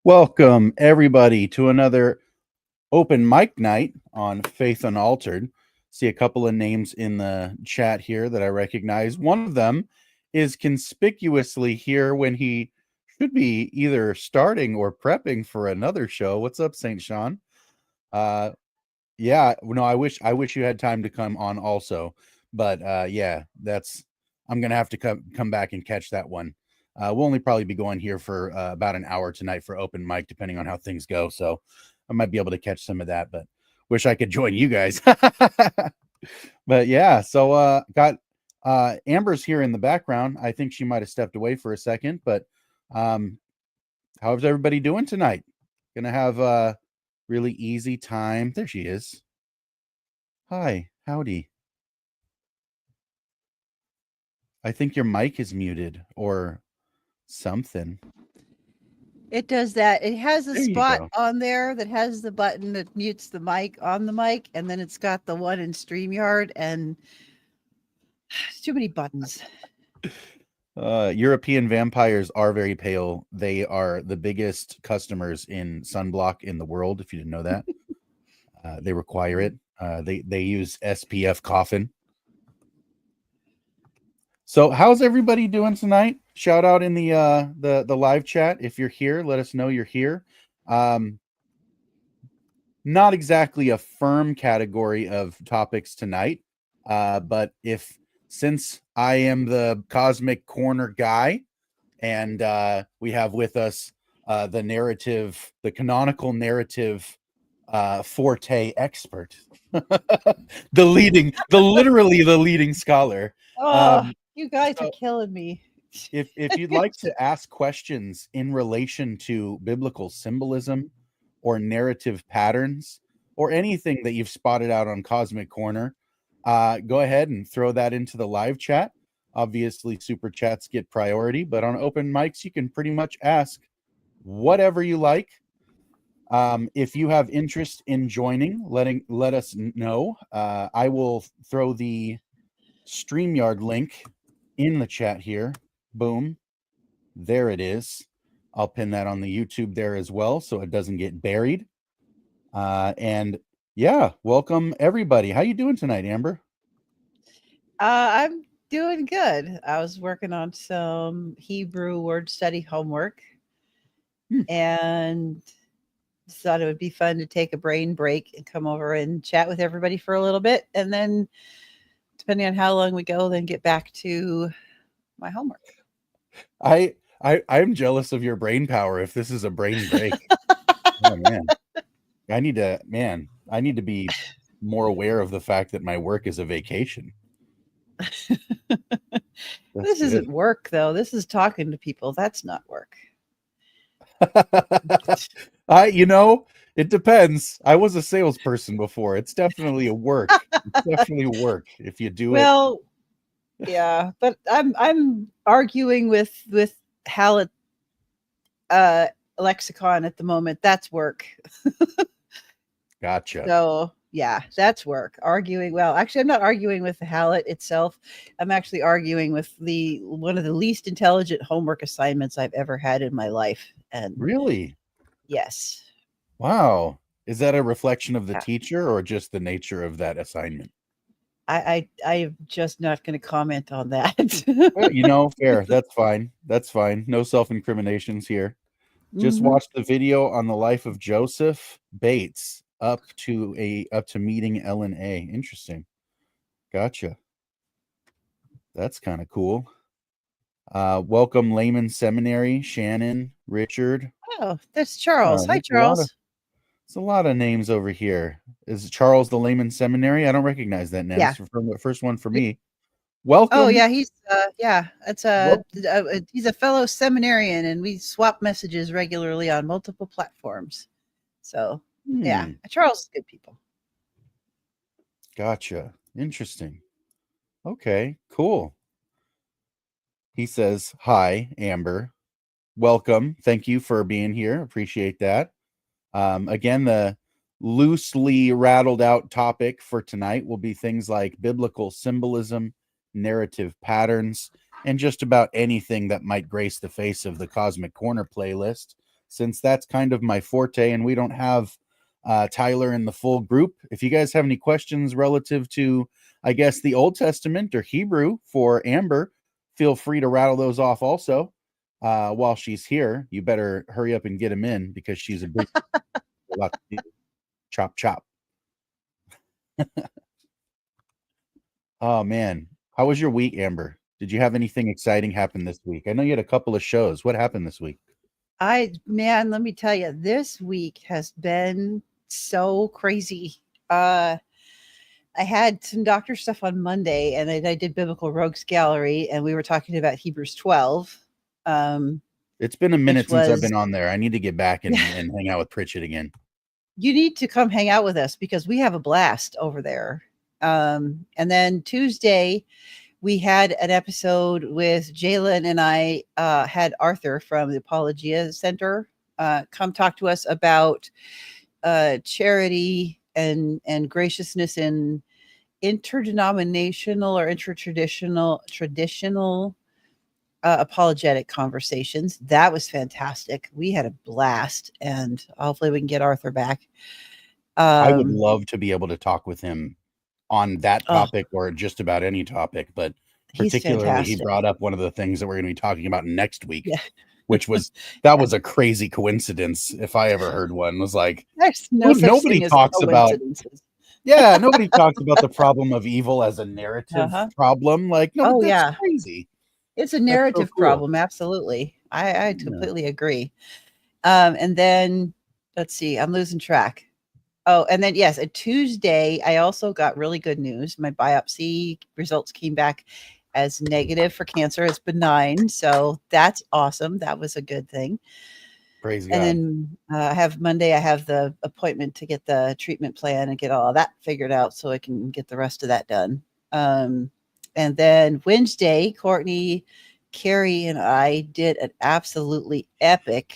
Welcome, everybody, to another open mic night on Faith Unaltered. See a couple of names in the chat here that I recognize. One of them is conspicuously here when he should be either starting or prepping for another show. What's up, St. Sean? Yeah, no, I wish you had time to come on also, but yeah, I'm gonna have to come back and catch that one. We'll only probably be going here for about an hour tonight for open mic, depending on how things go. So I might be able to catch some of that, but wish I could join you guys. But yeah, so got Amber's here in the background. I think she might have stepped away for a second, but um, how's everybody doing tonight? Gonna have a really easy time. There she is. Hi, howdy. I think your mic is muted or something. It does that. It has a There you spot go. on there that has the button that mutes the mic on the mic, and then it's got the one in StreamYard, and it's too many buttons. European vampires are very pale. They are the biggest customers in sunblock in the world, if you didn't know that. They require it. They use SPF coffin. So how's everybody doing tonight? Shout out in the live chat if you're here. Let us know you're here. Not exactly a firm category of topics tonight, but since I am the cosmic corner guy, and we have with us the canonical narrative forte expert, literally the leading scholar. Oh, you guys So are killing me. if you'd like to ask questions in relation to biblical symbolism or narrative patterns or anything that you've spotted out on Cosmic Corner, go ahead and throw that into the live chat. Obviously, super chats get priority, but on open mics, you can pretty much ask whatever you like. If you have interest in joining, let us know. I will throw the StreamYard link in the chat here. Boom. There it is. I'll pin that on the YouTube there as well so it doesn't get buried. And yeah, welcome everybody. How you doing tonight, Amber? I'm doing good. I was working on some Hebrew word study homework and thought it would be fun to take a brain break and come over and chat with everybody for a little bit. And then, depending on how long we go, then get back to my homework. I'm jealous of your brain power if this is a brain break. Oh man. I need to be more aware of the fact that my work is a vacation. This isn't work, though. This is talking to people. That's not work. It depends. I was a salesperson before. It's definitely a work. It's definitely work if you do it. Well, yeah, but I'm arguing with Hallett lexicon at the moment. That's work. Gotcha. So yeah, that's work. Arguing. Well, actually, I'm not arguing with the Hallett itself. I'm actually arguing with one of the least intelligent homework assignments I've ever had in my life. And really? Yes. Wow. Is that a reflection of the teacher or just the nature of that assignment? I'm just not going to comment on that. Well, fair. That's fine. That's fine. No self-incriminations here. Just watch the video on the life of Joseph Bates up to meeting Ellen A. Interesting. Gotcha. That's kind of cool. Welcome, Layman Seminary, Shannon, Richard. Oh, that's Charles. Hi, Charles. It's a lot of names over here. Is Charles the Layman Seminary? I don't recognize that name. Yeah. It's the first one for me. Welcome. Oh yeah, he's he's a fellow seminarian, and we swap messages regularly on multiple platforms. So yeah, Charles is good people. Gotcha. Interesting. Okay, cool. He says, "Hi, Amber. Welcome. Thank you for being here. Appreciate that." Again, the loosely rattled out topic for tonight will be things like biblical symbolism, narrative patterns, and just about anything that might grace the face of the Cosmic Corner playlist. since that's kind of my forte, and we don't have Tyler in the full group. If you guys have any questions relative to, I guess, the Old Testament or Hebrew for Amber, feel free to rattle those off also. While she's here, you better hurry up and get them in because she's a big lot to do. Chop chop. Oh man, how was your week, Amber? Did you have anything exciting happen this week? I know you had a couple of shows. What happened this week? Man, let me tell you, this week has been so crazy. I had some doctor stuff on Monday, and I did Biblical Rogues Gallery, and we were talking about Hebrews 12. It's been a minute since I've was been on there. I need to get back and hang out with Pritchett again. You need to come hang out with us because we have a blast over there. And then Tuesday, we had an episode with Jalen, and I had Arthur from the Apologia Center come talk to us about charity and graciousness in interdenominational or traditional apologetic conversations. That was fantastic. We had a blast, and hopefully we can get Arthur back. I would love to be able to talk with him on that Oh, topic or just about any topic, but he's particularly he fantastic. brought up one of the things that we're going to be talking about next week, Yeah. which was that was a crazy coincidence if I ever heard one. It was like, There's no such nobody thing as talks about coincidences. nobody talks about the problem of evil as a narrative Uh-huh. problem. Like, no, Oh, that's yeah. crazy. It's a That's so narrative cool. problem. Absolutely. I Yeah. completely agree. And then let's see, I'm losing track. Oh, and then yes, a Tuesday, I also got really good news. My biopsy results came back as negative for cancer. It's benign. So that's awesome. That was a good thing. Praise And God. then I have Monday, I have the appointment to get the treatment plan and get all of that figured out so I can get the rest of that done. And then Wednesday, Courtney, Carrie, and I did an absolutely epic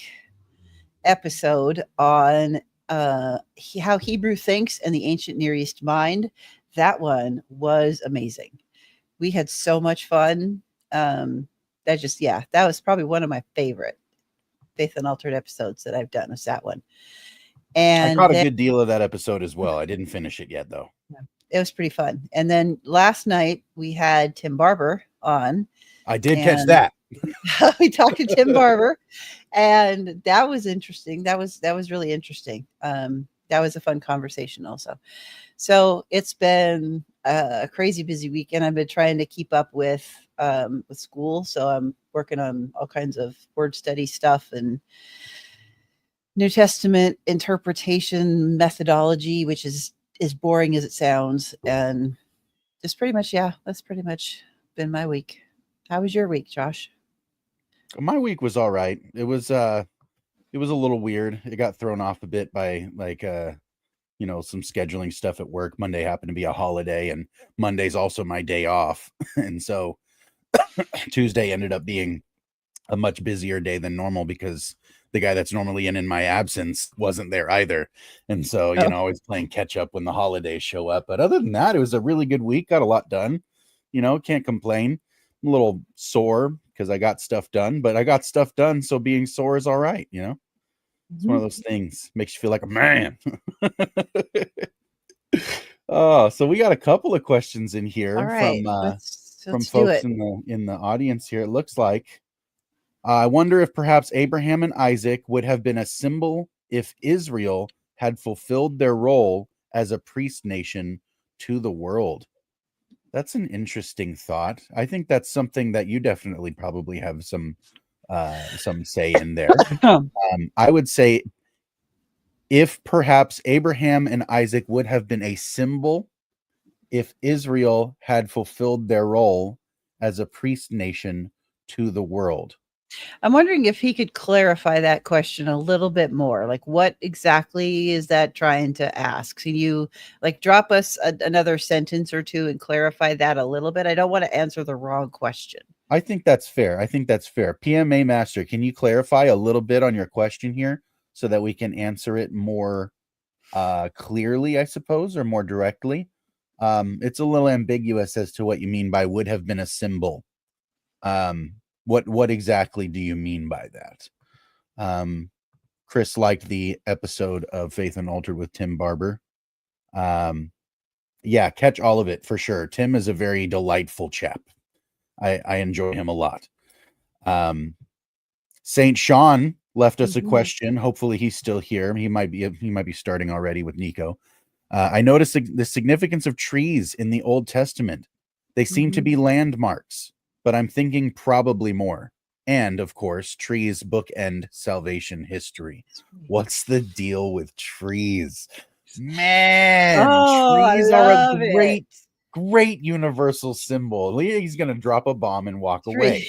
episode on how Hebrew thinks and the ancient Near East mind. That one was amazing. We had so much fun. That was probably one of my favorite Faith Unaltered episodes that I've done, is that one. And I caught a then, good deal of that episode as well. I didn't finish it yet though. it was pretty fun. And then last night we had Tim Barber on. I did catch that. We talked to Tim Barber, and that was interesting. That was really interesting. That was a fun conversation also. So it's been a crazy busy week, and I've been trying to keep up with school. So I'm working on all kinds of word study stuff and New Testament interpretation methodology, which is as boring as it sounds. And just pretty much, that's pretty much been my week. How was your week, Josh? My week was all right. It was a little weird. It got thrown off a bit by some scheduling stuff at work. Monday happened to be a holiday, and Monday's also my day off. And so Tuesday ended up being a much busier day than normal because the guy that's normally in my absence wasn't there either. And so, always playing catch up when the holidays show up. But other than that, it was a really good week. Got a lot done. Can't complain. I'm a little sore because I got stuff done, but I got stuff done. So being sore is all right. It's one of those things, makes you feel like a man. Oh, so we got a couple of questions in here right, from let's folks in the audience here. It looks like I wonder if perhaps Abraham and Isaac would have been a symbol if Israel had fulfilled their role as a priest nation to the world. That's an interesting thought. I think that's something that you definitely probably have some say in there. I would say if perhaps Abraham and Isaac would have been a symbol if Israel had fulfilled their role as a priest nation to the world. I'm wondering if he could clarify that question a little bit more. Like, what exactly is that trying to ask? Can you drop us another sentence or two and clarify that a little bit? I don't want to answer the wrong question. I think that's fair. PMA Master, can you clarify a little bit on your question here so that we can answer it more clearly, I suppose, or more directly? It's a little ambiguous as to what you mean by would have been a symbol. What exactly do you mean by that? Chris liked the episode of Faith Unaltered with Tim Barber. Yeah, catch all of it for sure. Tim is a very delightful chap. I enjoy him a lot. Saint Sean left us a question. Hopefully he's still here. He might be starting already with Nico. I noticed the significance of trees in the Old Testament. They seem to be landmarks, but I'm thinking probably more. And of course, trees bookend salvation history. What's the deal with trees? Man, trees are a great universal symbol. He's gonna drop a bomb and walk away.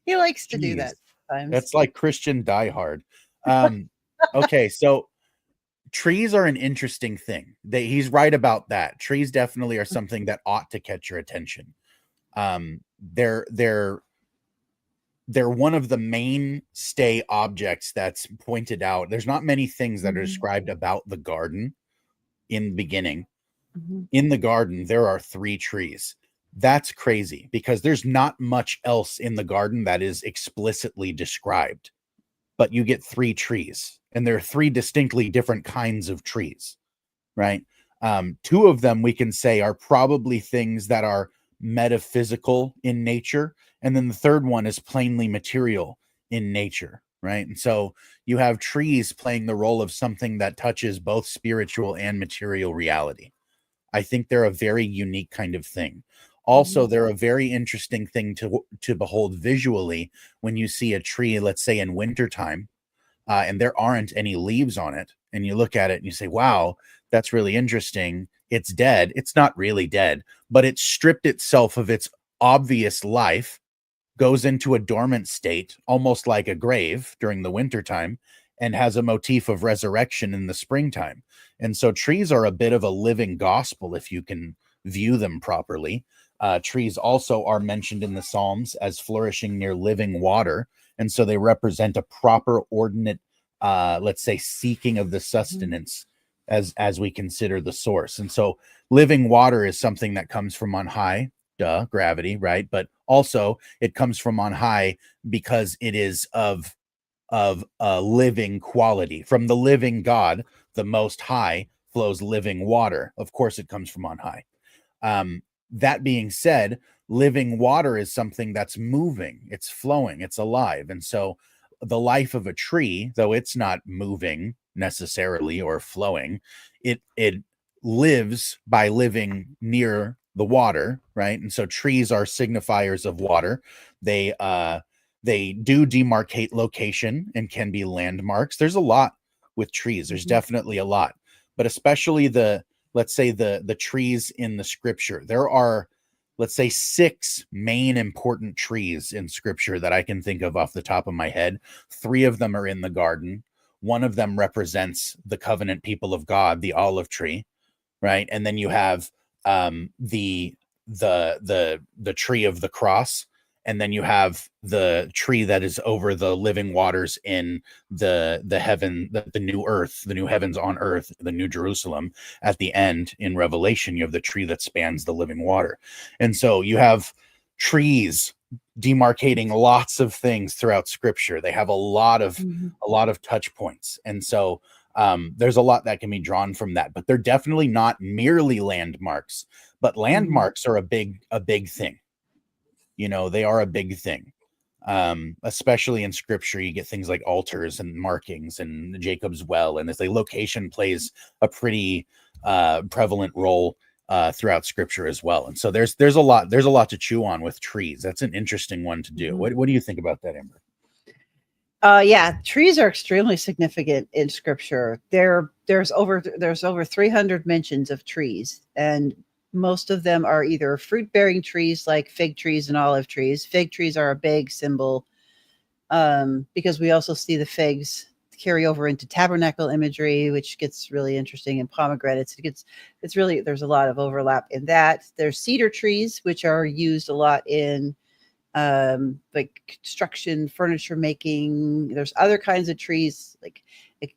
He likes to do that sometimes. That's like Christian Die Hard. Okay, so trees are an interesting thing. He's right about that. Trees definitely are something that ought to catch your attention. They're one of the mainstay objects that's pointed out. There's not many things that are described about the garden in the beginning. In the garden, there are 3 trees. That's crazy because there's not much else in the garden that is explicitly described, but you get 3 trees, and there are 3 distinctly different kinds of trees, right? 2 of them we can say are probably things that are metaphysical in nature, and then the third one is plainly material in nature, right? And so you have trees playing the role of something that touches both spiritual and material reality. I think they're a very unique kind of thing. Also, they're a very interesting thing to behold visually when you see a tree, let's say in wintertime, and there aren't any leaves on it, and you look at it and you say, wow, that's really interesting. It's dead. It's not really dead, but it stripped itself of its obvious life, goes into a dormant state, almost like a grave during the wintertime, and has a motif of resurrection in the springtime. And so trees are a bit of a living gospel if you can view them properly. Trees also are mentioned in the Psalms as flourishing near living water. And so they represent a proper, ordinate, let's say, seeking of the sustenance as we consider the source. And so living water is something that comes from on high, gravity, right? But also it comes from on high because it is of a living quality. From the living God, the Most High, flows living water. Of course, it comes from on high. That being said, living water is something that's moving, it's flowing, it's alive. And so the life of a tree, though it's not moving necessarily or flowing, it lives by living near the water, right? And so trees are signifiers of water. They do demarcate location and can be landmarks. There's a lot with trees. There's definitely a lot, but especially let's say the trees in the scripture. There are, let's say, 6 main important trees in scripture that I can think of off the top of my head. 3 of them are in the garden. One of them represents the covenant people of God, the olive tree, right? And then you have the tree of the cross, and then you have the tree that is over the living waters in the heaven, the new earth, the new heavens on earth, the new Jerusalem. At the end in Revelation, you have the tree that spans the living water. And so you have trees demarcating lots of things throughout scripture. They have a lot of touch points. And so there's a lot that can be drawn from that, but they're definitely not merely landmarks, but landmarks are a big thing. You know, they are a big thing. Especially in scripture, you get things like altars and markings and Jacob's well, and the location plays a pretty prevalent role throughout scripture as well. And so there's a lot to chew on with trees. That's an interesting one to do. What do you think about that, Amber? Yeah, trees are extremely significant in scripture. There's over 300 mentions of trees, and most of them are either fruit-bearing trees like fig trees and olive trees. Fig trees are a big symbol because we also see the figs carry over into tabernacle imagery, which gets really interesting, and pomegranates. There's a lot of overlap in that. There's cedar trees, which are used a lot in like construction, furniture making. There's other kinds of trees, like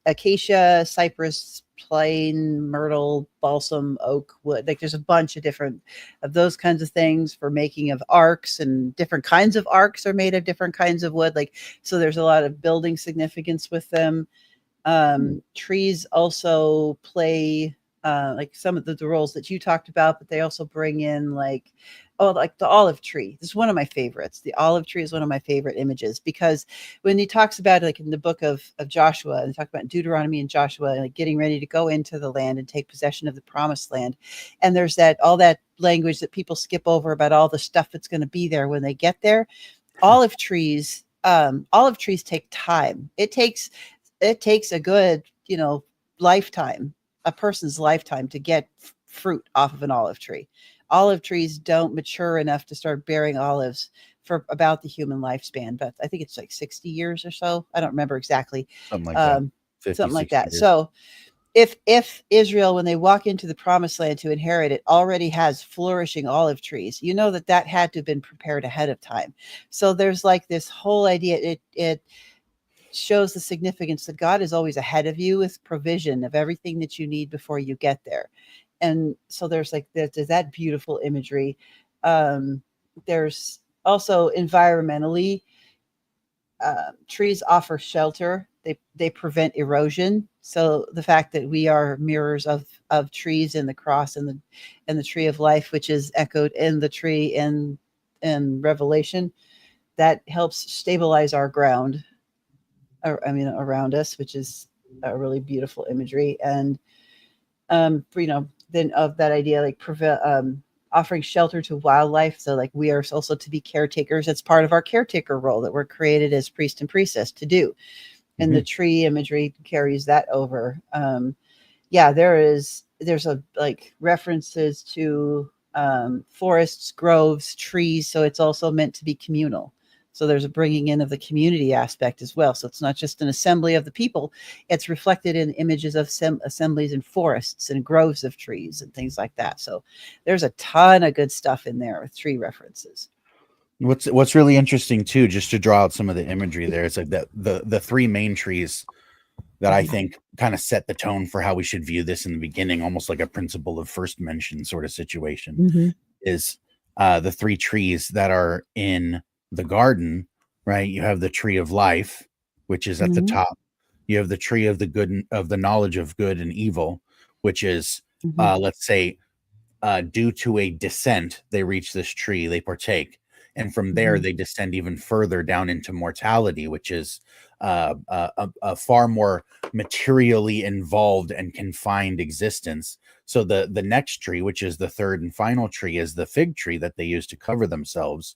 acacia, cypress, plane, myrtle, balsam, oak, wood. Like there's a bunch of different of those kinds of things for making of arcs, and different kinds of arcs are made of different kinds of wood. Like, so there's a lot of building significance with them. Trees also play like some of the roles that you talked about, but they also bring in like, oh, like the olive tree. This is one of my favorites. The olive tree is one of my favorite images, because when he talks about it, like in the book of Joshua, and they talk about Deuteronomy and Joshua, like getting ready to go into the land and take possession of the promised land. And there's that all that language that people skip over about all the stuff that's going to be there when they get there. Olive trees take time. It takes a good, lifetime, a person's lifetime to get fruit off of an olive tree. Olive trees don't mature enough to start bearing olives for about the human lifespan, but I think it's like 60 years or so. I don't remember exactly. Something like that. Um, 50, something like 60 that. years. So if Israel, when they walk into the promised land to inherit it, already has flourishing olive trees, you know that had to have been prepared ahead of time. So there's like this whole idea. It shows the significance that God is always ahead of you with provision of everything that you need before you get there. And so there's like there's that beautiful imagery. There's also environmentally, trees offer shelter. They prevent erosion. So the fact that we are mirrors of trees in the cross and the tree of life, which is echoed in the tree in Revelation, that helps stabilize our ground. Around us, which is a really beautiful imagery. And then of that idea, like offering shelter to wildlife. So like we are also to be caretakers. It's part of our caretaker role that we're created as priest and priestess to do. And the tree imagery carries that over. Yeah, there's a like references to forests, groves, trees. So it's also meant to be communal. So there's a bringing in of the community aspect as well. So it's not just an assembly of the people. It's reflected in images of assemblies in forests and groves of trees and things like that. So there's a ton of good stuff in there with tree references. What's really interesting too, just to draw out some of the imagery there, it's like the three main trees that I think kind of set the tone for how we should view this in the beginning, almost like a principle of first mention sort of situation, is the three trees that are in the garden, right? You have the tree of life, which is at the top. You have the tree of the good of the knowledge of good and evil, which is let's say due to a descent, they reach this tree, they partake, and from there they descend even further down into mortality, which is a far more materially involved and confined existence. So the next tree, which is the third and final tree, is the fig tree that they use to cover themselves.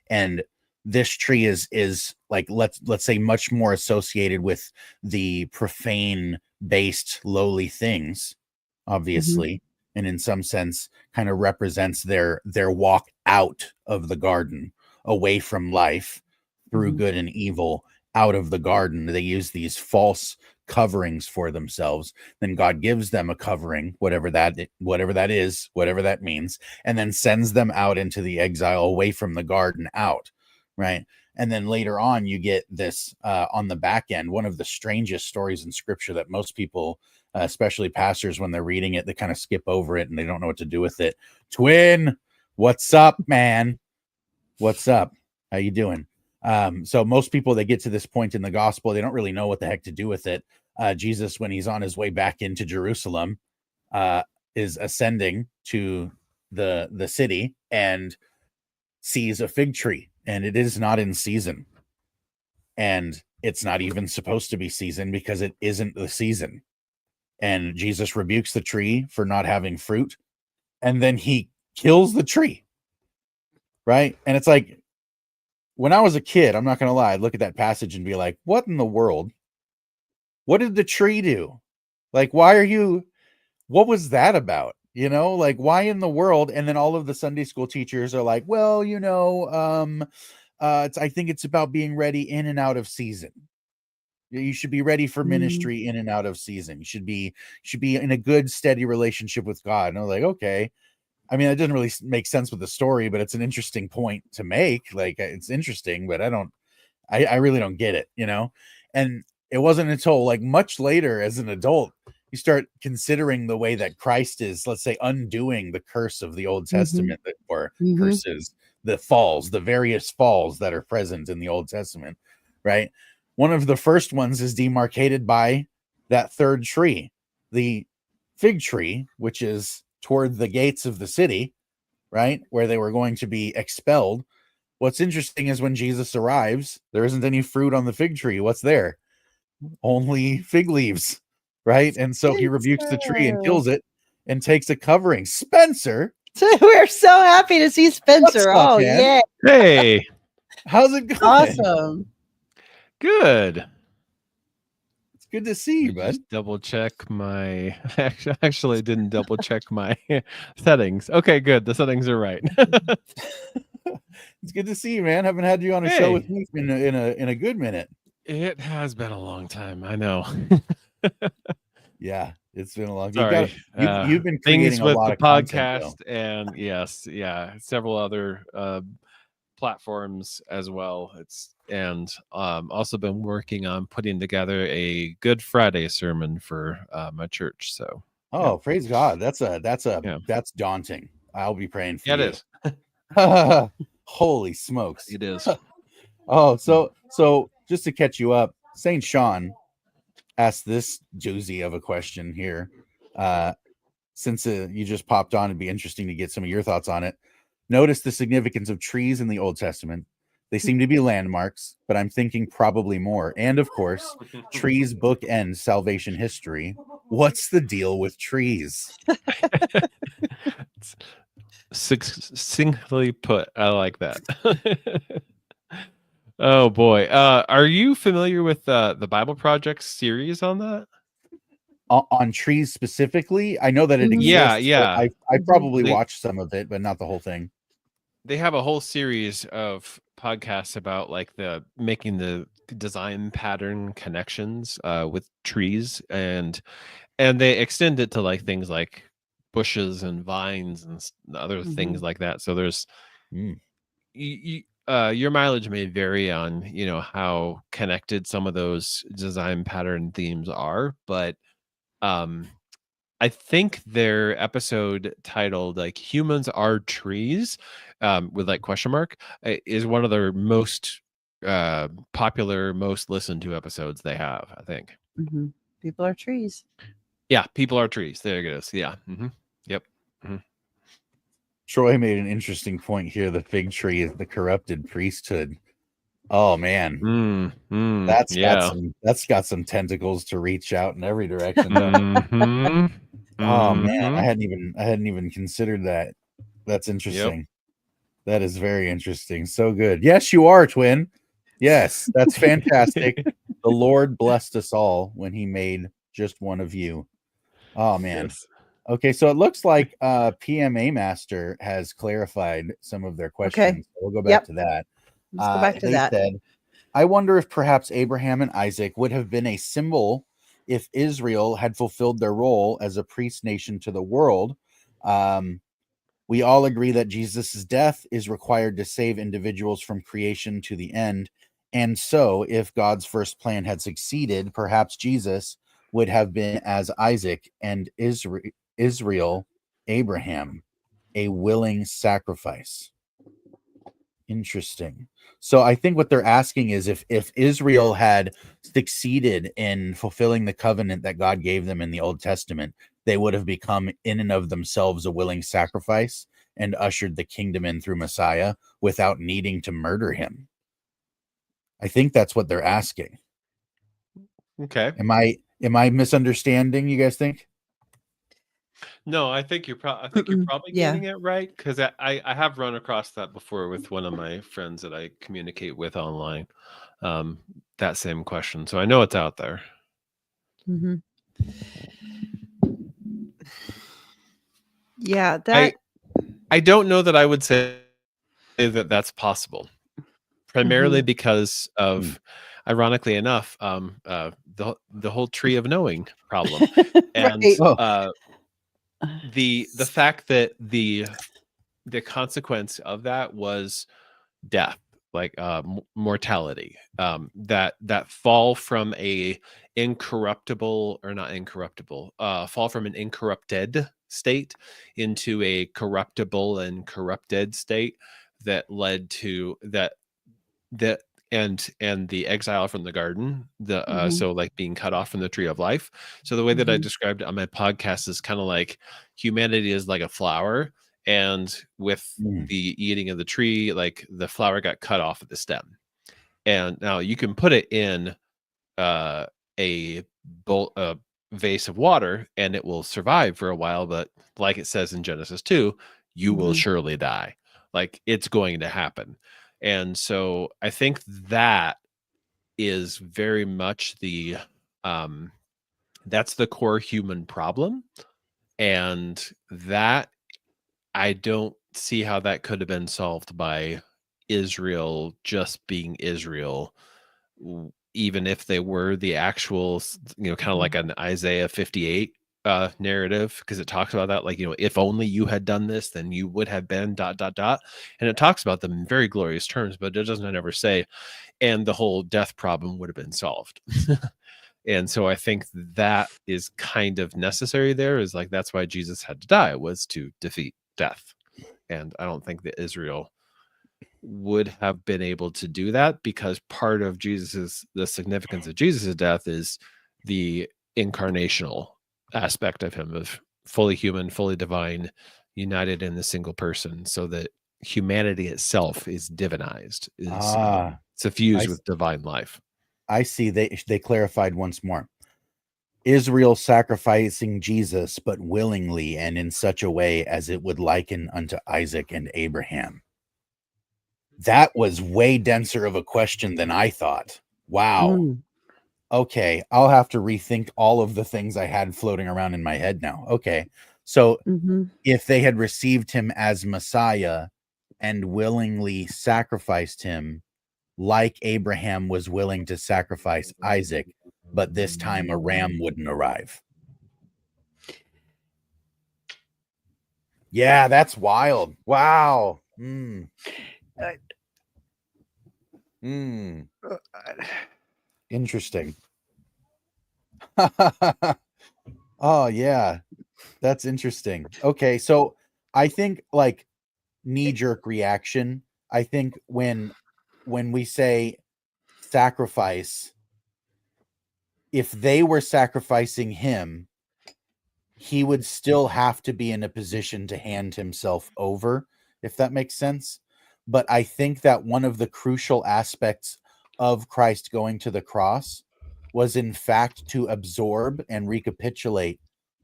And this tree is like let's say much more associated with the profane, based, lowly things, obviously, and in some sense kind of represents their walk out of the garden, away from life, through good and evil, out of the garden. They use these false coverings for themselves. Then God gives them a covering, whatever that is, whatever that means, and then sends them out into the exile, away from the garden, out, right? And then later on you get this on the back end, one of the strangest stories in scripture that most people, especially pastors, when they're reading it, they kind of skip over it and they don't know what to do with it. Twin, what's up, man? What's up? How you doing? So most people, they get to this point in the gospel, they don't really know what the heck to do with it. Jesus, when he's on his way back into Jerusalem, is ascending to the city and sees a fig tree, and it is not in season, and it's not even supposed to be season because it isn't the season. And Jesus rebukes the tree for not having fruit, and then he kills the tree, right? And it's like, when I was a kid, I'm not gonna lie, I'd look at that passage and be like, what in the world? What did the tree do? Like, what was that about? Like, why in the world? And then all of the Sunday school teachers are like, well, I think it's about being ready in and out of season. You should be ready for ministry in and out of season. You should be in a good, steady relationship with God. And I was like, okay. I mean, it doesn't really make sense with the story, but it's an interesting point to make. Like, it's interesting, but I really don't get it, And it wasn't until like much later as an adult you start considering the way that Christ is, let's say, undoing the curse of the Old Testament, or curses, the falls, the various falls that are present in the Old Testament, right? One of the first ones is demarcated by that third tree, the fig tree, which is toward the gates of the city, right? Where they were going to be expelled. What's interesting is when Jesus arrives, there isn't any fruit on the fig tree. What's there? Only fig leaves, right? And so he rebukes the tree and kills it and takes a covering. Spencer, we're so happy to see Spencer. What's up, Oh, man? yeah. Hey, How's it going? Awesome. good. It's good to see you, Let me bud. just double check my. Actually, didn't double check my settings. Okay, good. The settings are right. It's good to see you, man. Haven't had you on a show with me in a good minute. It has been a long time. I know. Yeah, it's been a long. Sorry. You've been things creating a with lot the of content, podcast, and yes, yeah, several other platforms as well. It's and also been working on putting together a Good Friday sermon for my church. So praise God. That's daunting. I'll be praying for yeah, you. it is. Holy smokes. It is. So just to catch you up, Saint Sean asked this doozy of a question here. Since you just popped on, it'd be interesting to get some of your thoughts on it. Notice the significance of trees in the Old Testament. They seem to be landmarks, but I'm thinking probably more. And of course, trees bookend salvation history. What's the deal with trees? Succinctly put. I like that. Oh boy. Are you familiar with the Bible Project series on that? On trees specifically? I know that it exists. Yeah. I probably watched some of it, but not the whole thing. They have a whole series of podcasts about like making the design pattern connections with trees, and they extend it to like things like bushes and vines and other things like that. So there's your mileage may vary on how connected some of those design pattern themes are, but I think their episode titled like "Humans Are Trees" with like question mark is one of their most popular, most listened to episodes they have. I think. People are trees. Yeah, people are trees. There it is. Yeah. Yep. Troy made an interesting point here. The fig tree is the corrupted priesthood. Oh man, that's got some tentacles to reach out in every direction. Oh man, I hadn't even considered that. That's interesting. Yep. That is very interesting. So good. Yes, you are, twin. Yes, that's fantastic. The Lord blessed us all when he made just one of you. Oh man. Yes. Okay, so it looks like PMA Master has clarified some of their questions. Okay. So we'll go back to that. Let's go back to that. Said, I wonder if perhaps Abraham and Isaac would have been a symbol if Israel had fulfilled their role as a priest nation to the world. We all agree that Jesus' death is required to save individuals from creation to the end. And so if God's first plan had succeeded, perhaps Jesus would have been as Isaac and Israel, Abraham, a willing sacrifice. Interesting. So I think what they're asking is if Israel had succeeded in fulfilling the covenant that God gave them in the Old Testament, they would have become in and of themselves a willing sacrifice and ushered the kingdom in through Messiah without needing to murder him. I think that's what they're asking. Okay. Am I misunderstanding, you guys think? No, I think you're probably getting it right, because I have run across that before with one of my friends that I communicate with online. That same question, so I know it's out there. Yeah, that I don't know that I would say that that's possible, primarily because of, ironically enough, the whole tree of knowing problem, and the fact that the consequence of that was death. like mortality, that fall from a incorruptible, or not incorruptible, fall from an incorrupted state into a corruptible and corrupted state, that led to that and the exile from the garden, so like being cut off from the tree of life. So the way that I described it on my podcast is kind of like humanity is like a flower, and with the eating of the tree, like the flower got cut off at the stem. And now you can put it in a vase of water and it will survive for a while, but like it says in Genesis 2, you will surely die. Like, it's going to happen. And so I think that is very much that's the core human problem. And that, I don't see how that could have been solved by Israel just being Israel, even if they were the actual, kind of like an Isaiah 58 narrative, because it talks about that, like, if only you had done this, then you would have been ... And it talks about them in very glorious terms, but it doesn't ever say, and the whole death problem would have been solved. And so I think that is kind of necessary there, is like, that's why Jesus had to die, was to defeat death. And I don't think that Israel would have been able to do that, because part of the significance of Jesus's death is the incarnational aspect of him, of fully human, fully divine, united in the single person, so that humanity itself is divinized, is suffused with divine life. I see. They clarified once more. Israel sacrificing Jesus, but willingly and in such a way as it would liken unto Isaac and Abraham. That was way denser of a question than I thought. Wow. Okay, I'll have to rethink all of the things I had floating around in my head now. Okay, so if they had received him as Messiah and willingly sacrificed him, like Abraham was willing to sacrifice Isaac, but this time a ram wouldn't arrive. Yeah, that's wild. Wow. Interesting. Oh, yeah. That's interesting. Okay, so I think, like, knee-jerk reaction, I think when we say sacrifice, if they were sacrificing him, he would still have to be in a position to hand himself over, if that makes sense. But I think that one of the crucial aspects of Christ going to the cross was, in fact, to absorb and recapitulate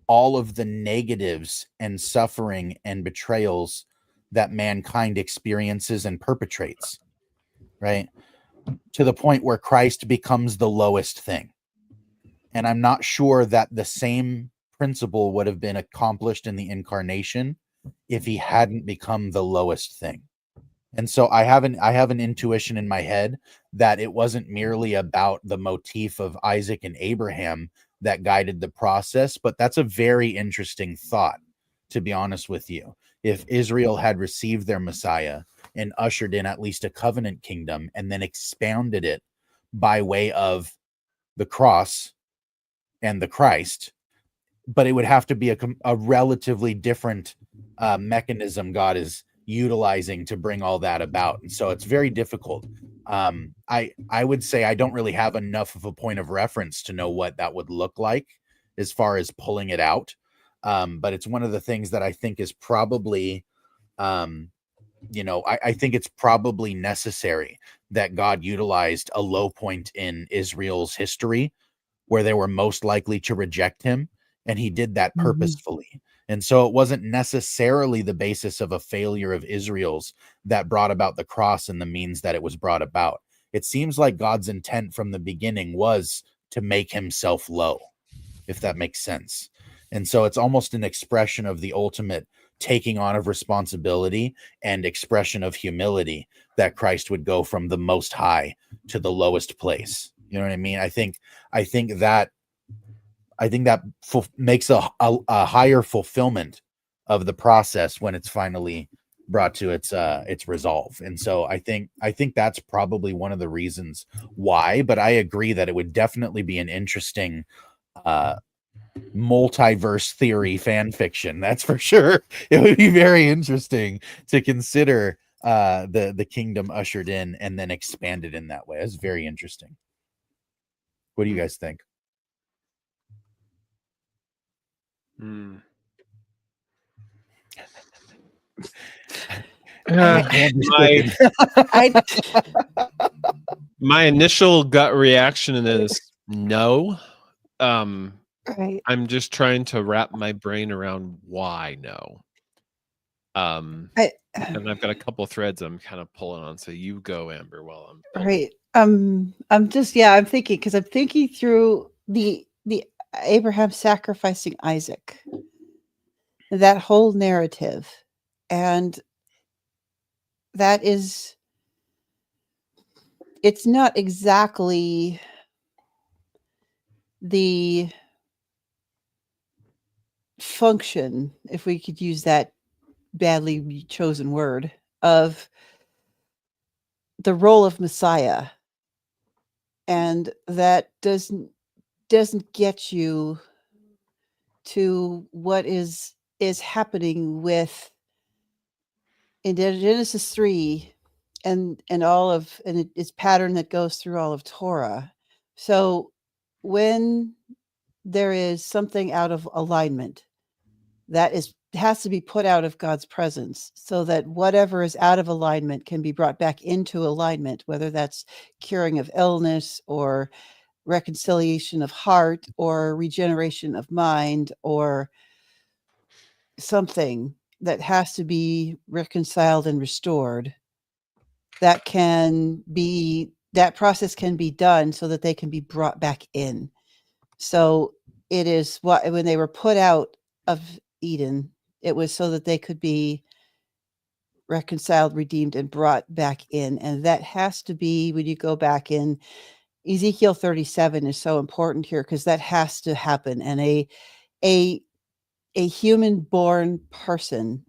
all of the negatives and suffering and betrayals that mankind experiences and perpetrates, right? To the point where Christ becomes the lowest thing. And I'm not sure that the same principle would have been accomplished in the incarnation if he hadn't become the lowest thing. And so I have an intuition in my head that it wasn't merely about the motif of Isaac and Abraham that guided the process, but that's a very interesting thought, to be honest with you. If Israel had received their Messiah and ushered in at least a covenant kingdom and then expounded it by way of the cross and the Christ, but it would have to be a relatively different mechanism God is utilizing to bring all that about. And so it's very difficult. I would say I don't really have enough of a point of reference to know what that would look like as far as pulling it out. But it's one of the things that I think is probably, I think it's probably necessary that God utilized a low point in Israel's history where they were most likely to reject him. And he did that purposefully. And so it wasn't necessarily the basis of a failure of Israel's that brought about the cross and the means that it was brought about. It seems like God's intent from the beginning was to make himself low, if that makes sense. And so it's almost an expression of the ultimate taking on of responsibility and expression of humility that Christ would go from the most high to the lowest place. You know what I mean? I think that makes a higher fulfillment of the process when it's finally brought to its resolve. And so I think that's probably one of the reasons why. But I agree that it would definitely be an interesting multiverse theory fan fiction. That's for sure. It would be very interesting to consider the kingdom ushered in and then expanded in that way. It's very interesting. What do you guys think? My initial gut reaction is no. Right. I'm just trying to wrap my brain around why no. And I've got a couple threads I'm kind of pulling on. So you go, Amber, while I'm right. I'm just I'm thinking, because I'm thinking through the Abraham sacrificing Isaac, that whole narrative, and that is, it's not exactly the function, if we could use that badly chosen word, of the role of Messiah, and that doesn't get you to what is happening with in Genesis 3 and all of, and it's pattern that goes through all of Torah. So when there is something out of alignment, that has to be put out of God's presence, so that whatever is out of alignment can be brought back into alignment, whether that's curing of illness or reconciliation of heart or regeneration of mind or something that has to be reconciled and restored. That process can be done so that they can be brought back in. So it is when they were put out of Eden, it was so that they could be reconciled, redeemed, and brought back in. And that has to be, when you go back in, Ezekiel 37 is so important here, because that has to happen. And a human born person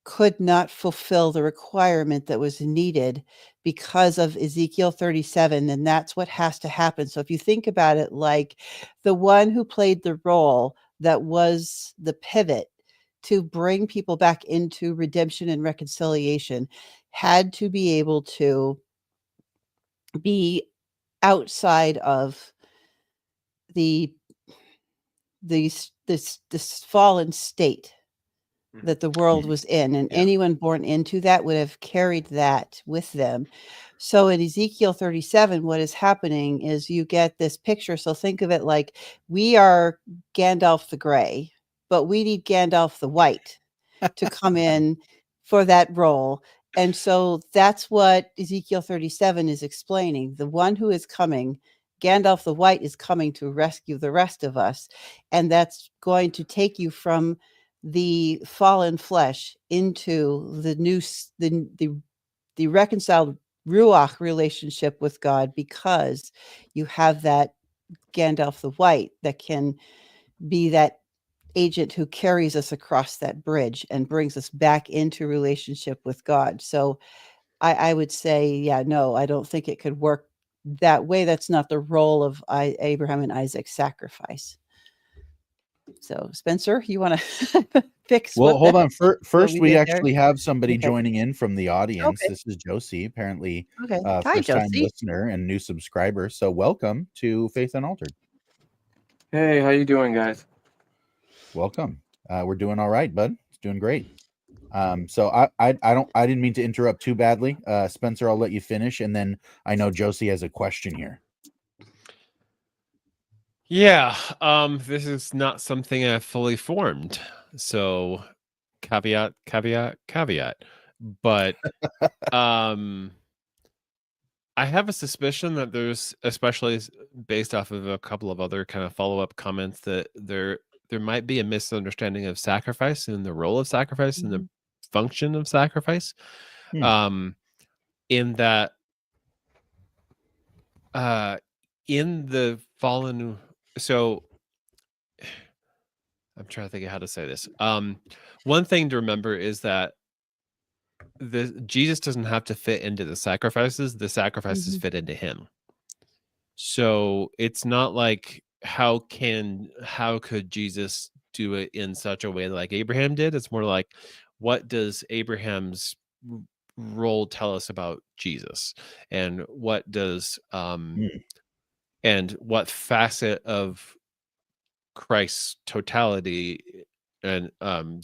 could not fulfill the requirement that was needed because of Ezekiel 37. And that's what has to happen. So if you think about it, like the one who played the role that was the pivot to bring people back into redemption and reconciliation had to be able to be outside of this fallen state that the world was in, and anyone born into that would have carried that with them. So in Ezekiel 37, what is happening is you get this picture. So think of it like we are Gandalf the Gray, but we need Gandalf the White to come in for that role. And so that's what Ezekiel 37 is explaining. The one who is coming, Gandalf the White, is coming to rescue the rest of us. And that's going to take you from the fallen flesh into the new, the reconciled Ruach relationship with God, because you have that Gandalf the White that can be that agent who carries us across that bridge and brings us back into relationship with God. So I would say, no, I don't think it could work that way. That's not the role of Abraham and Isaac's sacrifice. So Spencer, you want to fix? Well, hold on. First, we actually there? have somebody joining in from the audience. Okay. This is Josie, apparently Hi, first-time Josie. listener and new subscriber. So welcome to Faith Unaltered. Hey, how you doing, guys? Welcome. We're doing all right, bud. It's doing great. So I didn't mean to interrupt too badly. Spencer, I'll let you finish, and then I know Josie has a question here. Yeah, this is not something I've fully formed. So caveat. But I have a suspicion that there's, especially based off of a couple of other kind of follow-up comments, that there might be a misunderstanding of sacrifice and the role of sacrifice and the function of sacrifice. In that in the fallen, so I'm trying to think of how to say this. One thing to remember is that Jesus doesn't have to fit into the sacrifices. The sacrifices fit into him. So it's not like how could Jesus do it in such a way like Abraham did? It's more like, what does Abraham's role tell us about Jesus, and what does and what facet of Christ's totality and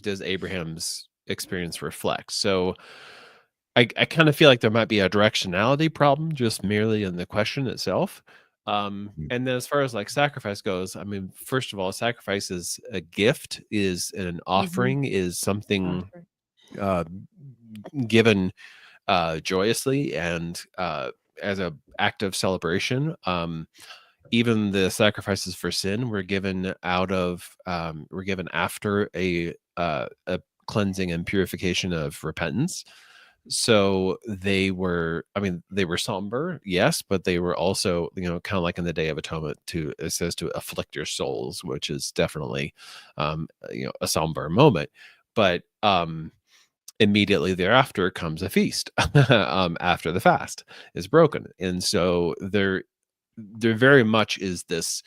does Abraham's experience reflect? So I kind of feel like there might be a directionality problem just merely in the question itself. And then as far as like sacrifice goes, I mean, first of all, sacrifice is a gift, is an offering, is something given joyously and as a act of celebration. Even the sacrifices for sin were given were given after a cleansing and purification of repentance. So they were somber, yes, but they were also, kind of like in the Day of Atonement, it says to afflict your souls, which is definitely, a somber moment. But immediately thereafter comes a feast after the fast is broken. And so there very much is this.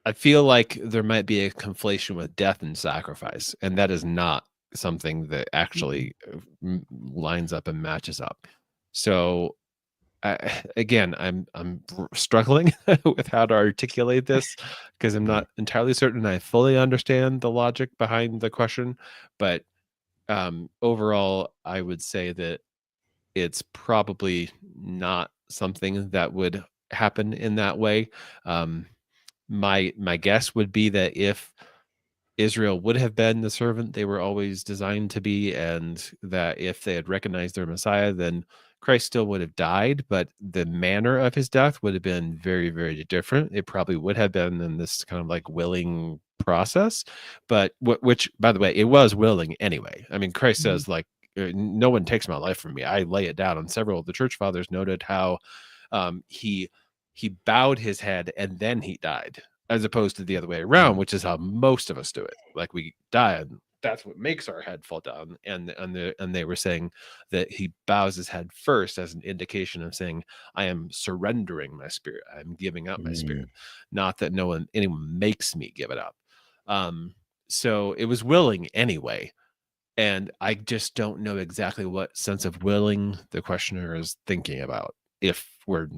I feel like there might be a conflation with death and sacrifice, and that is not something that actually lines up and matches up. So again, I'm struggling with how to articulate this because I'm not entirely certain I fully understand the logic behind the question. But overall, I would say that it's probably not something that would happen in that way. My guess would be that if Israel would have been the servant they were always designed to be, and that if they had recognized their Messiah, then Christ still would have died, but the manner of his death would have been very, very different. It probably would have been in this kind of like willing process, but which, by the way, it was willing anyway. I mean, Christ says, like, no one takes my life from me. I lay it down. And several of the church fathers noted how he bowed his head and then he died, as opposed to the other way around, which is how most of us do it. Like, we die and that's what makes our head fall down. And they were saying that he bows his head first as an indication of saying, I am surrendering my spirit. I'm giving up my spirit. Not that anyone makes me give it up. So it was willing anyway. And I just don't know exactly what sense of willing the questioner is thinking about, if we're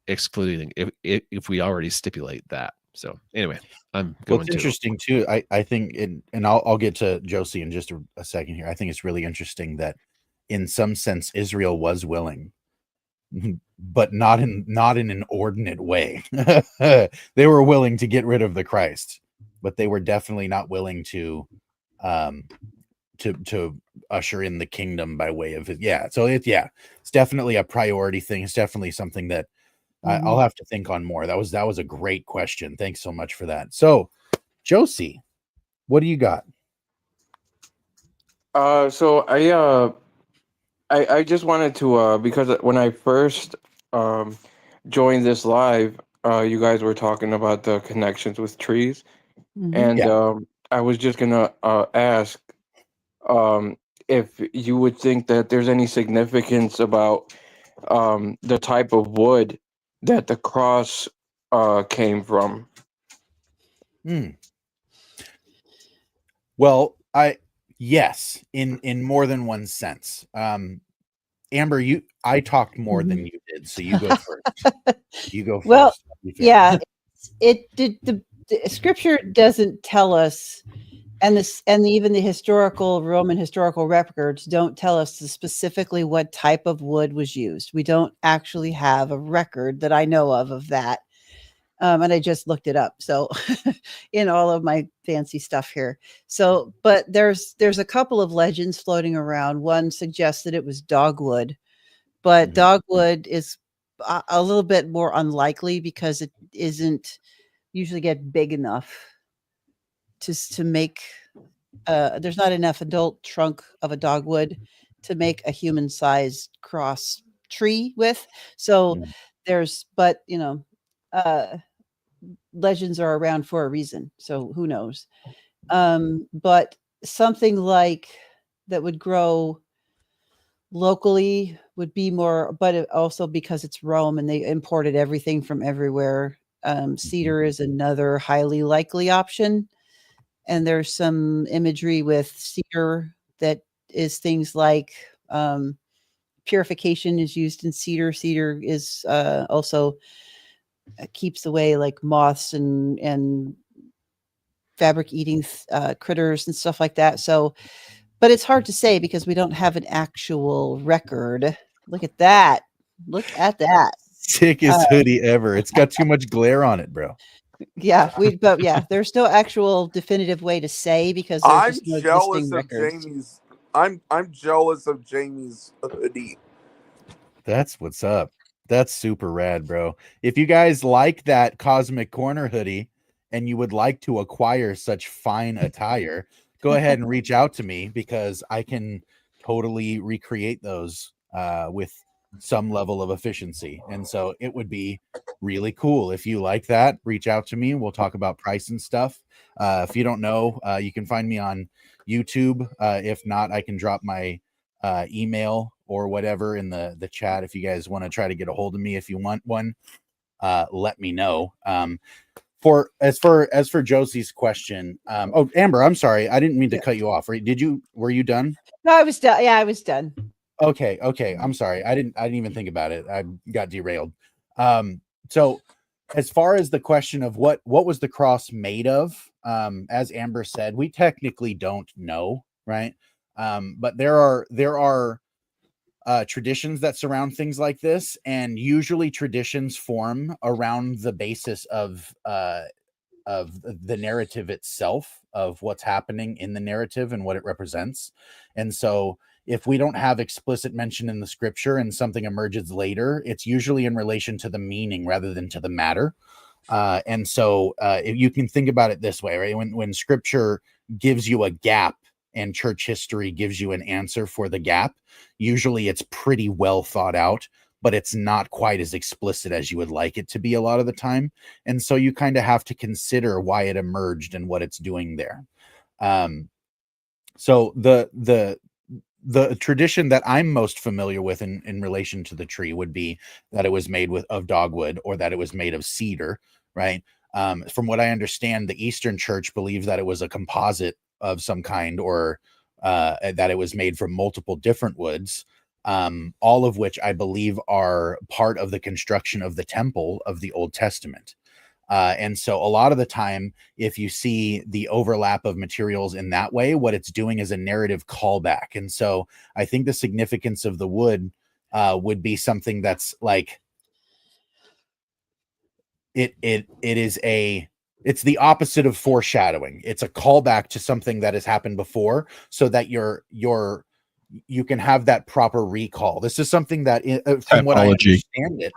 excluding, if we already stipulate that. So anyway, I'm going What's interesting too, I think, and I'll get to Josie in just a second here. I think it's really interesting that in some sense Israel was willing, but not in an inordinate way. They were willing to get rid of the Christ, but they were definitely not willing to usher in the kingdom by way of it. Yeah. So it's definitely a priority thing. It's definitely something that I'll have to think on more. That was a great question. Thanks so much for that. So, Josie, what do you got? So I just wanted to because when I first joined this live, you guys were talking about the connections with trees, and I was just gonna ask if you would think that there's any significance about the type of wood that the cross came from. Well, yes, in more than one sense. Amber, I talked more than you did, so you go first. You go first. Well, yeah, it did. The scripture doesn't tell us, and even the Roman historical records don't tell us specifically what type of wood was used. We don't actually have a record that I know of that. And I just looked it up. So in all of my fancy stuff here. So, but there's a couple of legends floating around. One suggests that it was dogwood, but dogwood is a little bit more unlikely because it isn't usually get big enough to make, there's not enough adult trunk of a dogwood to make a human sized cross tree with. So but legends are around for a reason, so who knows. But something like that would grow locally would be more, but also because it's Rome and they imported everything from everywhere. Cedar is another highly likely option. And there's some imagery with cedar that is things like purification is used in cedar. Cedar is also keeps away like moths and fabric eating critters and stuff like that. So, but it's hard to say because we don't have an actual record. Look at that. Look at that. Sickest hoodie ever. It's got too much glare on it, bro. Yeah, there's no actual definitive way to say because there's I'm just no jealous existing of records. Jamie's. I'm jealous of Jamie's hoodie. That's what's up. That's super rad, bro. If you guys like that Cosmic Corner hoodie and you would like to acquire such fine attire, go ahead and reach out to me because I can totally recreate those with some level of efficiency. And so it would be really cool. If you like that, reach out to me. We'll talk about price and stuff. If you don't know, you can find me on YouTube. If not, I can drop my email or whatever in the chat if you guys want to try to get a hold of me. If you want one, let me know. For Josie's question, oh, Amber, I'm sorry, I didn't mean to cut you off. Were you done? No, I was done. Yeah, I was done. Okay, I'm sorry, I didn't even think about it. I got derailed. So as far as the question of what was the cross made of, as Amber said, we technically don't know, right? But there are traditions that surround things like this, and usually traditions form around the basis of the narrative itself, of what's happening in the narrative and what it represents. And so if we don't have explicit mention in the scripture and something emerges later, it's usually in relation to the meaning rather than to the matter. And so if you can think about it this way, right? When scripture gives you a gap and church history gives you an answer for the gap, usually it's pretty well thought out, but it's not quite as explicit as you would like it to be a lot of the time. And so you kind of have to consider why it emerged and what it's doing there. So the tradition that I'm most familiar with in relation to the tree would be that it was made of dogwood or that it was made of cedar, right? From what I understand, the Eastern Church believes that it was a composite of some kind, or that it was made from multiple different woods, all of which I believe are part of the construction of the temple of the Old Testament. And so a lot of the time, if you see the overlap of materials in that way, what it's doing is a narrative callback. And so I think the significance of the wood would be something that's like, it's the opposite of foreshadowing. It's a callback to something that has happened before, so that you can have that proper recall. This is something that, from what I understand it,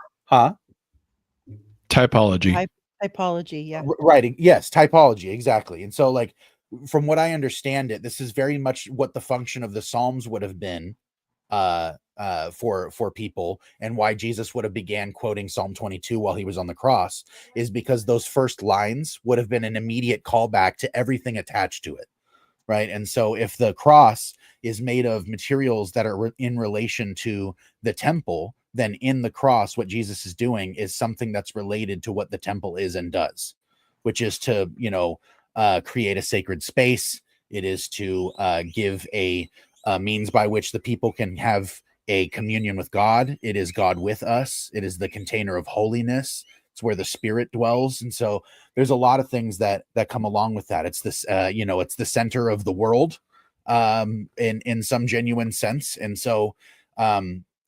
typology. Typology, yeah. Writing, yes, typology, exactly. And so, like, from what I understand it, this is very much what the function of the Psalms would have been for people, and why Jesus would have began quoting Psalm 22 while he was on the cross, is because those first lines would have been an immediate callback to everything attached to it, right? And so if the cross is made of materials that are in relation to the temple, then in the cross, what Jesus is doing is something that's related to what the temple is and does, which is to, create a sacred space. It is to give a means by which the people can have a communion with God. It is God with us. It is the container of holiness. It's where the Spirit dwells. And so there's a lot of things that come along with that. It's this, it's the center of the world, in some genuine sense. And so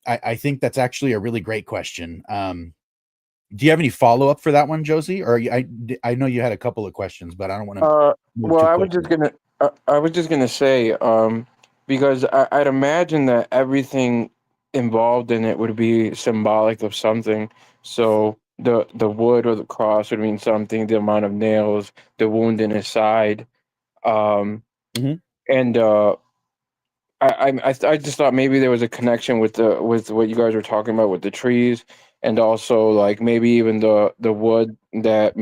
I think that's actually a really great question. Do you have any follow up for that one, Josie? Or I know you had a couple of questions, but I don't want to. Well, I was just gonna say, because I'd imagine that everything involved in it would be symbolic of something. So the wood or the cross would mean something. The amount of nails, the wound in his side, and I just thought maybe there was a connection with what you guys were talking about with the trees, and also like maybe even the wood that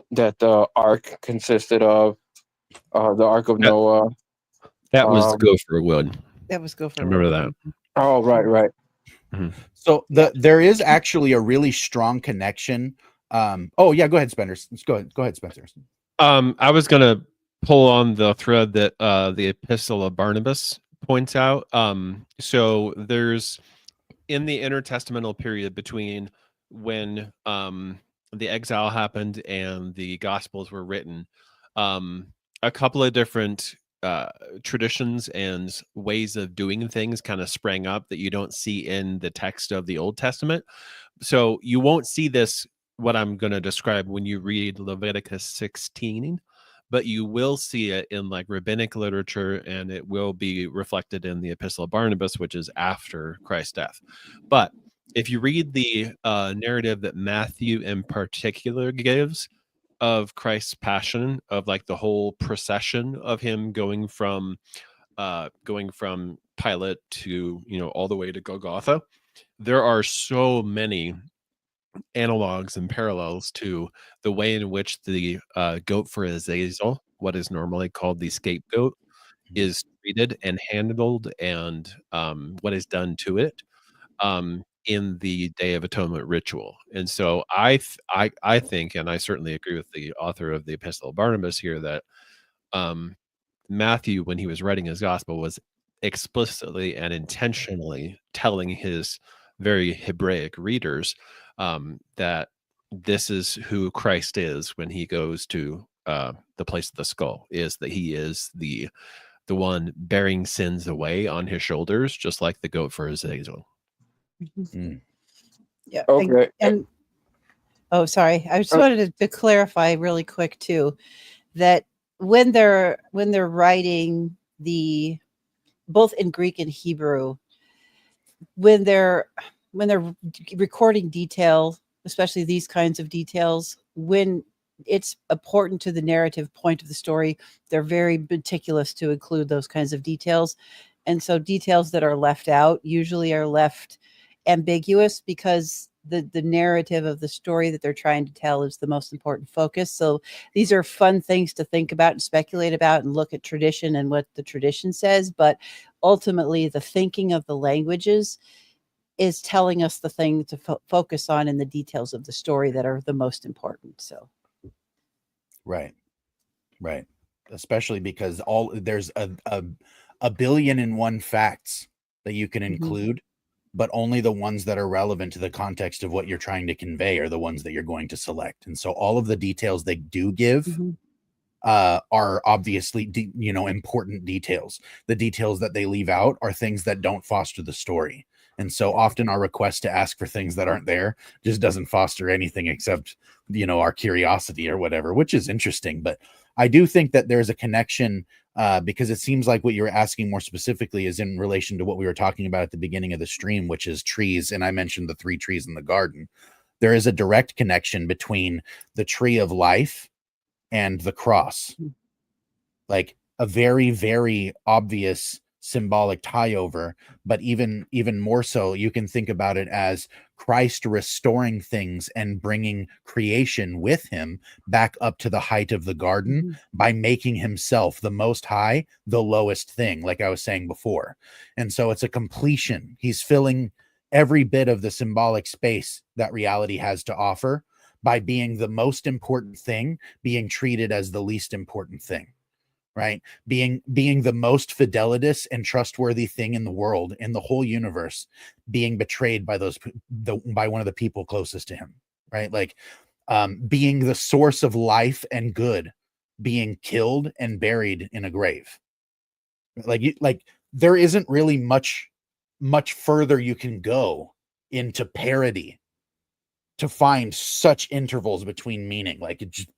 the ark consisted of. the Ark of That- Noah. That was Gopher Wood. That was Gopher I remember Wood. that. Oh, right. So there is actually a really strong connection. Go ahead, Spencer. Go ahead, Spencer. I was gonna pull on the thread that the Epistle of Barnabas points out. So there's in the intertestamental period between when the exile happened and the Gospels were written, a couple of different traditions and ways of doing things kind of sprang up that you don't see in the text of the Old Testament. So you won't see this, what I'm going to describe, when you read Leviticus 16, but you will see it in like rabbinic literature, and it will be reflected in the Epistle of Barnabas, which is after Christ's death. But if you read the narrative that Matthew in particular gives of Christ's passion, of like the whole procession of him going from Pilate to, all the way to Golgotha, there are so many analogs and parallels to the way in which the goat for Azazel, what is normally called the scapegoat, is treated and handled, and what is done to it in the Day of Atonement ritual. And so I think, and I certainly agree with the author of the Epistle of Barnabas here, that Matthew, when he was writing his gospel, was explicitly and intentionally telling his very Hebraic readers that this is who Christ is when he goes to the place of the skull, is that he is the one bearing sins away on his shoulders, just like the goat for his Azazel. Yeah. Okay. And oh, sorry. I just wanted to clarify really quick too, that when they're writing both in Greek and Hebrew, when they're recording detail, especially these kinds of details, when it's important to the narrative point of the story, they're very meticulous to include those kinds of details. And so details that are left out usually are left ambiguous, because the narrative of the story that they're trying to tell is the most important focus. So these are fun things to think about and speculate about and look at tradition and what the tradition says. But ultimately, the thinking of the languages is telling us the thing to focus on in the details of the story that are the most important. So, right. Especially because there's a billion and one facts that you can include, but only the ones that are relevant to the context of what you're trying to convey are the ones that you're going to select. And so all of the details they do give are obviously, important details. The details that they leave out are things that don't foster the story. And so often our request to ask for things that aren't there just doesn't foster anything except, our curiosity or whatever, which is interesting. But I do think that there's a connection because it seems like what you're asking more specifically is in relation to what we were talking about at the beginning of the stream, which is trees. And I mentioned the 3 trees in the garden. There is a direct connection between the tree of life and the cross, like a very, very obvious symbolic tie over. But even more so, you can think about it as Christ restoring things and bringing creation with him back up to the height of the garden by making himself the most high, the lowest thing, like I was saying before. And so it's a completion. He's filling every bit of the symbolic space that reality has to offer by being the most important thing, being treated as the least important thing. Right? Being the most fidelitous and trustworthy thing in the world, in the whole universe, being betrayed by by one of the people closest to him, right? Like being the source of life and good, being killed and buried in a grave. Like there isn't really much further you can go into parody to find such intervals between meaning. Like it just,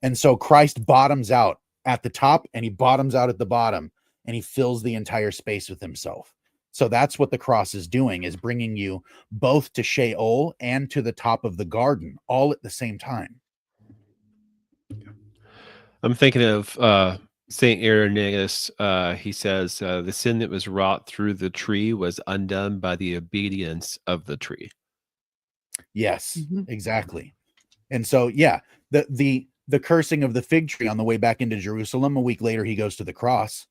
and so Christ bottoms out at the top and he bottoms out at the bottom and he fills the entire space with himself. So that's what the cross is doing, is bringing you both to Sheol and to the top of the garden all at the same time. I'm thinking of St. Irenaeus. He says, the sin that was wrought through the tree was undone by the obedience of the tree. Yes, exactly. And so, yeah, the the cursing of the fig tree on the way back into Jerusalem. A week later, he goes to the cross.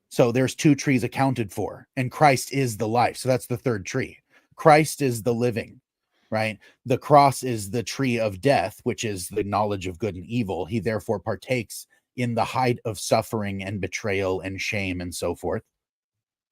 So there's 2 trees accounted for, and Christ is the life. So that's the third tree. Christ is the living, right? The cross is the tree of death, which is the knowledge of good and evil. He therefore partakes in the height of suffering and betrayal and shame and so forth,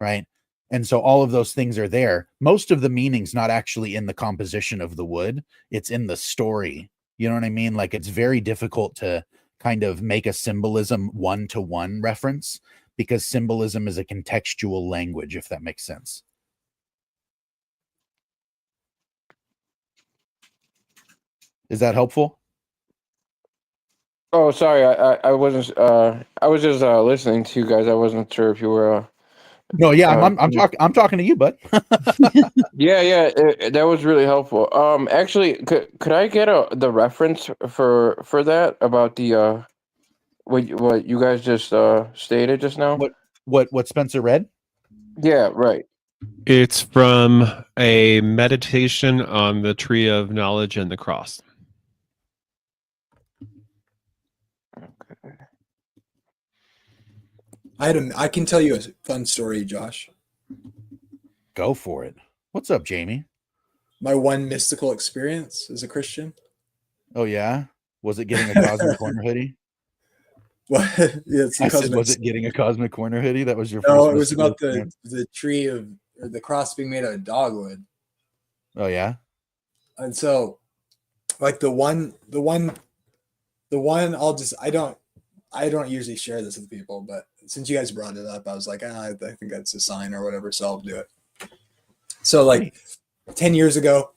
right? And so all of those things are there. Most of the meaning's not actually in the composition of the wood. It's in the story. You know what I mean? Like, it's very difficult to kind of make a symbolism one-to-one reference, because symbolism is a contextual language, if that makes sense. Is that helpful? Oh, sorry, I wasn't. I was just listening to you guys. I wasn't sure if you were. No, yeah, I'm talking to you, bud. Yeah, that was really helpful. Actually, could I get the reference for that about the what you guys just stated just now? What Spencer read? Yeah, right. It's from a meditation on the tree of knowledge and the cross. I can tell you a fun story, Josh. Go for it. What's up, Jamie? My one mystical experience as a Christian. Oh yeah, was it getting a Cosmic Corner hoodie? Well, yeah, it's I said, was it getting a Cosmic Corner hoodie? That was your first. No, it was mystical about experience? the tree of, or the cross being made out of dogwood. Oh yeah. And so, like the one I don't usually share this with people, but since you guys brought it up, I was like, I think that's a sign or whatever, so I'll do it. So like 10 years ago,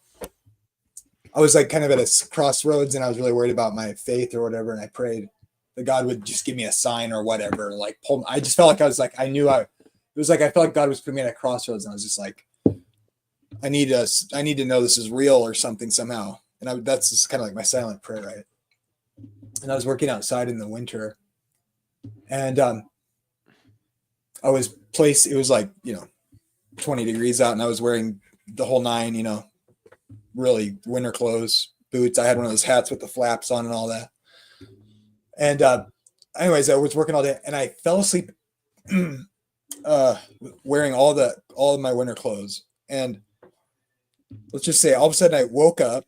I was like kind of at a crossroads, and I was really worried about my faith or whatever, and I prayed that God would just give me a sign or whatever, like pull. I just felt like I was like, I felt like God was putting me at a crossroads, and I was just like, I need to know this is real or something somehow. And that's just kind of like my silent prayer, right? And I was working outside in the winter, and I was it was like, 20 degrees out, and I was wearing the whole nine, really winter clothes, boots. I had one of those hats with the flaps on and all that. And anyways, I was working all day, and I fell asleep wearing all of my winter clothes. And let's just say all of a sudden I woke up,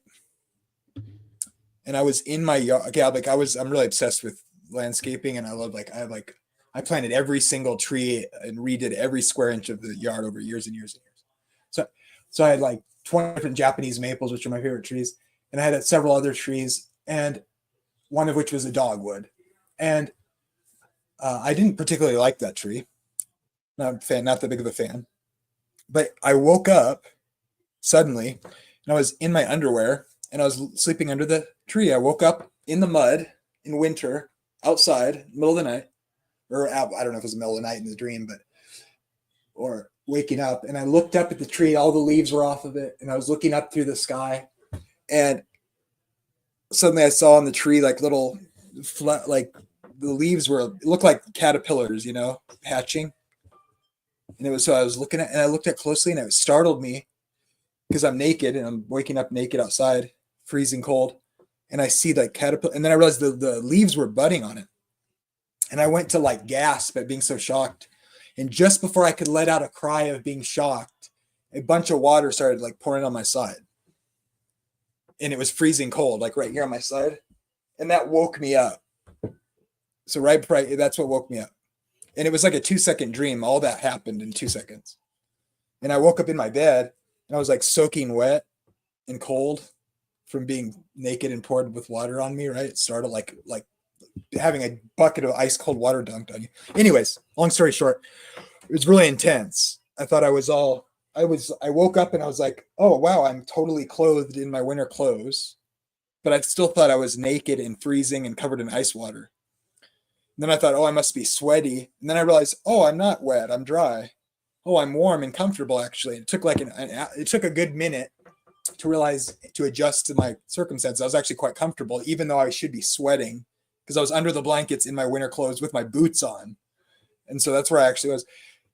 and I was in my yard. Okay, I'm really obsessed with landscaping, and I planted every single tree and redid every square inch of the yard over years and years and years. So I had like 20 different Japanese maples, which are my favorite trees, and I had several other trees, and one of which was a dogwood. And I didn't particularly like that tree. Not that big of a fan. But I woke up suddenly, and I was in my underwear, and I was sleeping under the tree. I woke up in the mud in winter, outside, middle of the night, or I don't know if it was the middle of the night in the dream, or waking up, and I looked up at the tree. All the leaves were off of it, and I was looking up through the sky, and suddenly I saw on the tree like little like the leaves looked like caterpillars, hatching. And I was looking at, and I looked at closely, and it startled me because I'm naked and I'm waking up naked outside, freezing cold. And I see like caterpillar, and then I realized the leaves were budding on it. And I went to like gasp at being so shocked. And just before I could let out a cry of being shocked, a bunch of water started like pouring on my side. And it was freezing cold, like right here on my side. And that woke me up. So right before that's what woke me up. And it was like a 2-second dream. All that happened in 2 seconds. And I woke up in my bed, and I was like soaking wet and cold from being naked and poured with water on me, right? It started like having a bucket of ice cold water dunked on you. Anyways, long story short, it was really intense. I thought I woke up, and I was like, oh wow, I'm totally clothed in my winter clothes, but I still thought I was naked and freezing and covered in ice water. And then I thought, oh, I must be sweaty. And then I realized, oh, I'm not wet, I'm dry. Oh, I'm warm and comfortable, actually. It took it took a good minute to adjust to my circumstances. I was actually quite comfortable, even though I should be sweating, because I was under the blankets in my winter clothes with my boots on. And so that's where I actually was.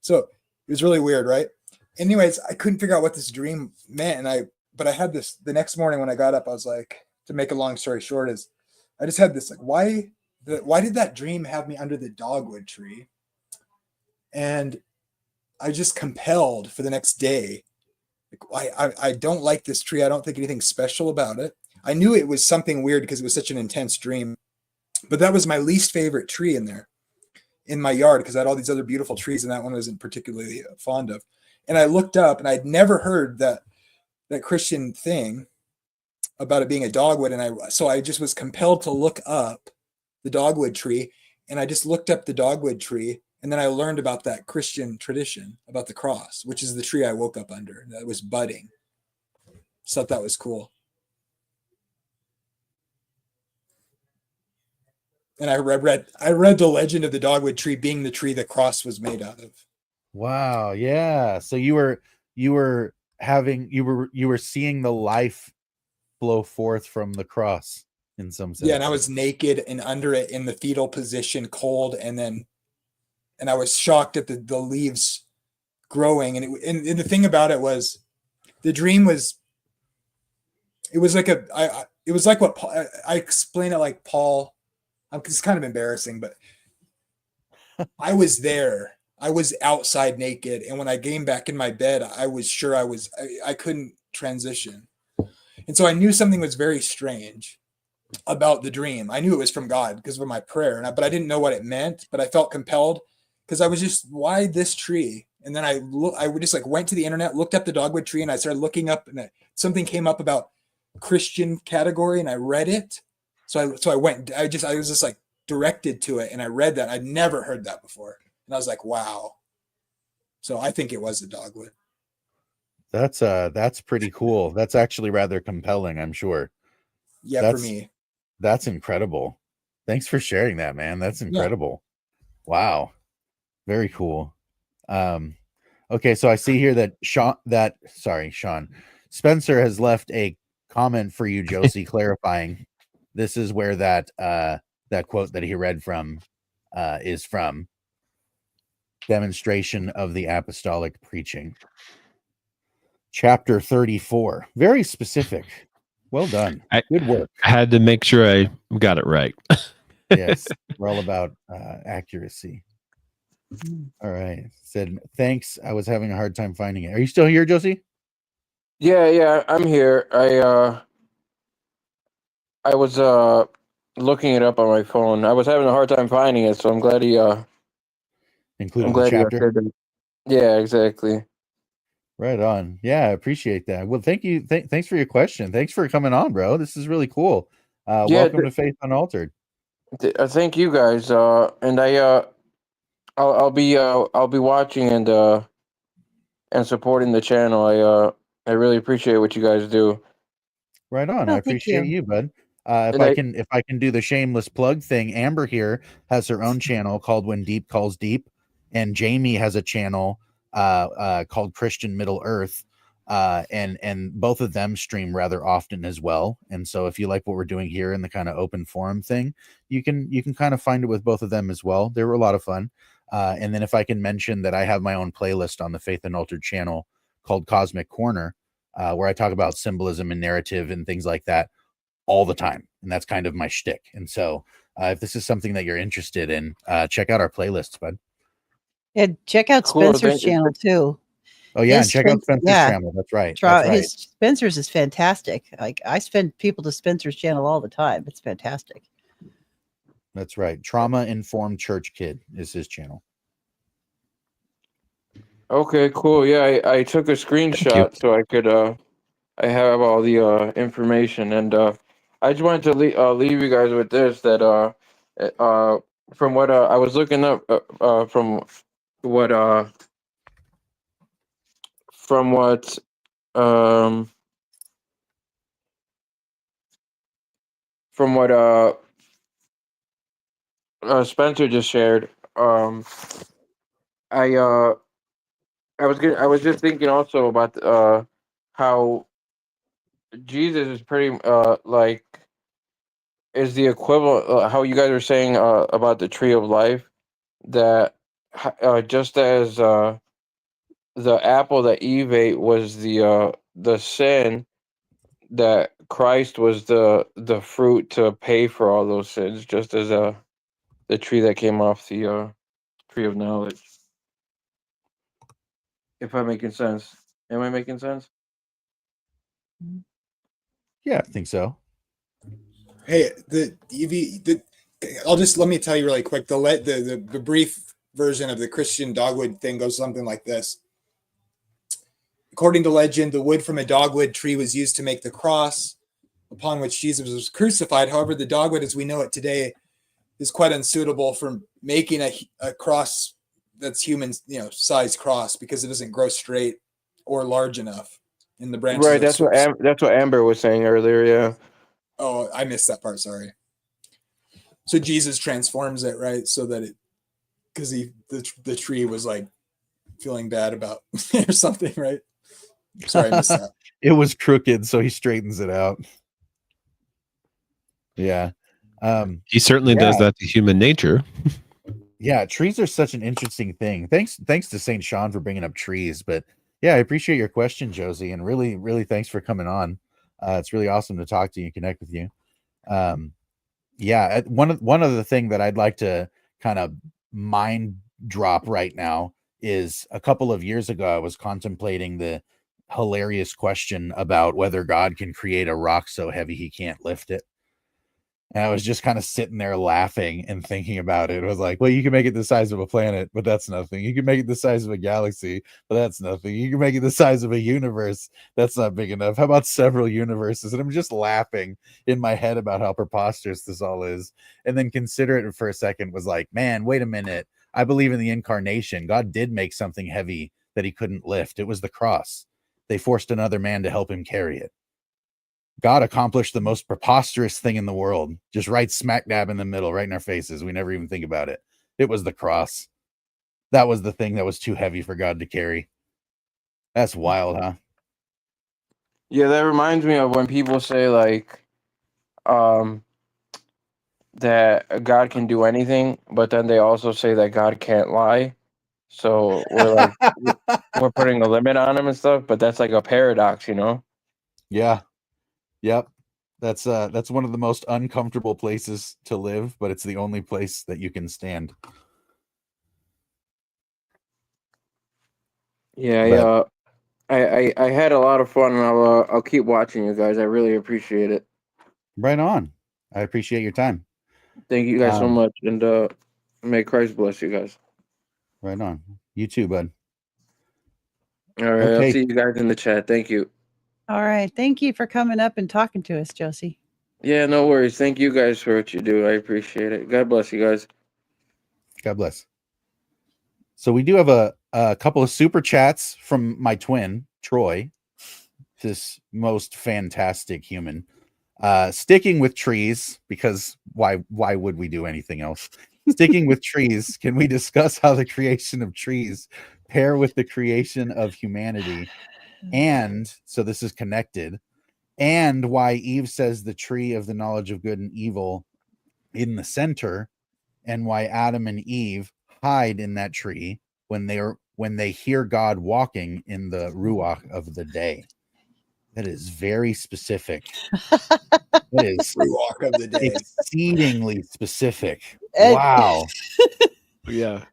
So it was really weird, right? Anyways, I couldn't figure out what this dream meant. But I had this the next morning when I got up. I was like, to make a long story short, is I just had this like, why did that dream have me under the dogwood tree? And I just compelled for the next day. Like, I don't like this tree. I don't think anything special about it. I knew it was something weird because it was such an intense dream, but that was my least favorite tree in there in my yard because I had all these other beautiful trees and that one I wasn't particularly fond of. And I looked up and I'd never heard that Christian thing about it being a dogwood. And so I just was compelled to look up the dogwood tree, and I just looked up the dogwood tree. And then I learned about that Christian tradition about the cross, which is the tree I woke up under that was budding. So I thought that was cool. And I read the legend of the dogwood tree being the tree the cross was made out of. Wow. Yeah. So you were seeing the life flow forth from the cross in some sense. Yeah, and I was naked and under it in the fetal position, cold, and I was shocked at the leaves growing. And the thing about it was, the dream was, it was like it was like what Paul, I explain it like Paul. It's kind of embarrassing, but I was there. I was outside naked, and when I came back in my bed, I was sure I couldn't transition, and so I knew something was very strange about the dream. I knew it was from God because of my prayer, but I didn't know what it meant. But I felt compelled because I was just, why this tree? And then I just like went to the internet, looked up the dogwood tree, and I started looking up, and something came up about Christian category, and I read it. So I went. I was just like directed to it, and I read that. I'd never heard that before, and I was like, wow. So I think it was a dogwood. That's pretty cool. That's actually rather compelling, I'm sure. Yeah, for me. That's incredible. Thanks for sharing that, man. That's incredible. Yeah. Wow. Very cool. Okay, so I see here that Sean Spencer has left a comment for you, Josie, clarifying this is where that quote that he read from is from. Demonstration of the Apostolic Preaching. Chapter 34. Very specific. Well done. Good work. I had to make sure I got it right. Yes, we're all about accuracy. All right. Said, thanks. I was having a hard time finding it. Are you still here, Josie? Yeah, I'm here. I was looking it up on my phone. I was having a hard time finding it, so I'm glad he included the chapter. Yeah, exactly. Right on. Yeah, I appreciate that. Well, thank you. Thanks for your question. Thanks for coming on, bro. This is really cool. Welcome to Faith Unaltered. Thank you guys. And I'll be watching and supporting the channel. I really appreciate what you guys do. Right on. I appreciate you, bud. If I can do the shameless plug thing, Amber here has her own channel called When Deep Calls Deep, and Jamie has a channel called Christian Middle Earth, and both of them stream rather often as well. And so if you like what we're doing here in the kind of open forum thing, you can kind of find it with both of them as well. They were a lot of fun. And then if I can mention that I have my own playlist on the Faith Unaltered channel called Cosmic Corner, where I talk about symbolism and narrative and things like that all the time. And that's kind of my shtick. And so if this is something that you're interested in, check out our playlists, bud. Yeah, check out Spencer's channel too. Oh yeah, and check out Spencer's channel. That's right. That's right. Spencer's is fantastic. Like I send people to Spencer's channel all the time. It's fantastic. That's right. Trauma Informed Church Kid is his channel. Okay, cool. Yeah, I took a screenshot so I could I have all the information, and I just wanted to leave you guys with this, that from what I was looking up from what Spencer just shared. I was just thinking also about how Jesus is pretty like is the equivalent, how you guys are saying about the tree of life, that just as the apple that Eve ate was the sin, that Christ was the fruit to pay for all those sins, just as the tree that came off the tree of knowledge. If I'm making sense, am I making sense? Yeah, I think so. Hey, let me tell you really quick. The brief version of the Christian dogwood thing goes something like this. According to legend, the wood from a dogwood tree was used to make the cross upon which Jesus was crucified. However, the dogwood as we know it today is quite unsuitable for making a cross that's human, size cross, because it doesn't grow straight or large enough in the branches. Right. That's what Amber was saying earlier. Yeah. Oh, I missed that part. Sorry. So Jesus transforms it, right? So that because the tree was like feeling bad about or something, right? Sorry, I missed that. It was crooked, so he straightens it out. Yeah. He certainly does that to human nature. Yeah, trees are such an interesting thing. Thanks to St. Sean for bringing up trees. But yeah, I appreciate your question, Josie, and really, really thanks for coming on. It's really awesome to talk to you and connect with you. Yeah, one of the thing that I'd like to kind of mind drop right now is a couple of years ago I was contemplating the hilarious question about whether God can create a rock so heavy he can't lift it. And I was just kind of sitting there laughing and thinking about it. It was like, well, you can make it the size of a planet, but that's nothing. You can make it the size of a galaxy, but that's nothing. You can make it the size of a universe. That's not big enough. How about several universes? And I'm just laughing in my head about how preposterous this all is. And then consider it for a second, was like, man, wait a minute. I believe in the incarnation. God did make something heavy that he couldn't lift. It was the cross. They forced another man to help him carry it. God accomplished the most preposterous thing in the world, just right smack dab in the middle, right in our faces. We never even think about it. It was the cross. That was the thing that was too heavy for God to carry. That's wild, huh? Yeah, that reminds me of when people say like that God can do anything, but then they also say that God can't lie. So we're putting a limit on him and stuff, but that's like a paradox, Yeah. Yep. That's one of the most uncomfortable places to live, but it's the only place that you can stand. Yeah, I had a lot of fun, and I'll keep watching you guys. I really appreciate it. Right on. I appreciate your time. Thank you guys so much, and may Christ bless you guys. Right on. You too, bud. All right, Okay. I'll see you guys in the chat. Thank you. All right. Thank you for coming up and talking to us, Josie. Yeah, no worries. Thank you guys for what you do. I appreciate it. God bless you guys. God bless. So we do have a couple of super chats from my twin, Troy, this most fantastic human. Sticking with trees, because why would we do anything else? Sticking with trees, can we discuss how the creation of trees pair with the creation of humanity? And so this is connected, and why Eve says the tree of the knowledge of good and evil in the center, and why Adam and Eve hide in that tree when they hear God walking in the ruach of the day. That is very specific. That is Ruach of the day. exceedingly specific. Wow. Yeah.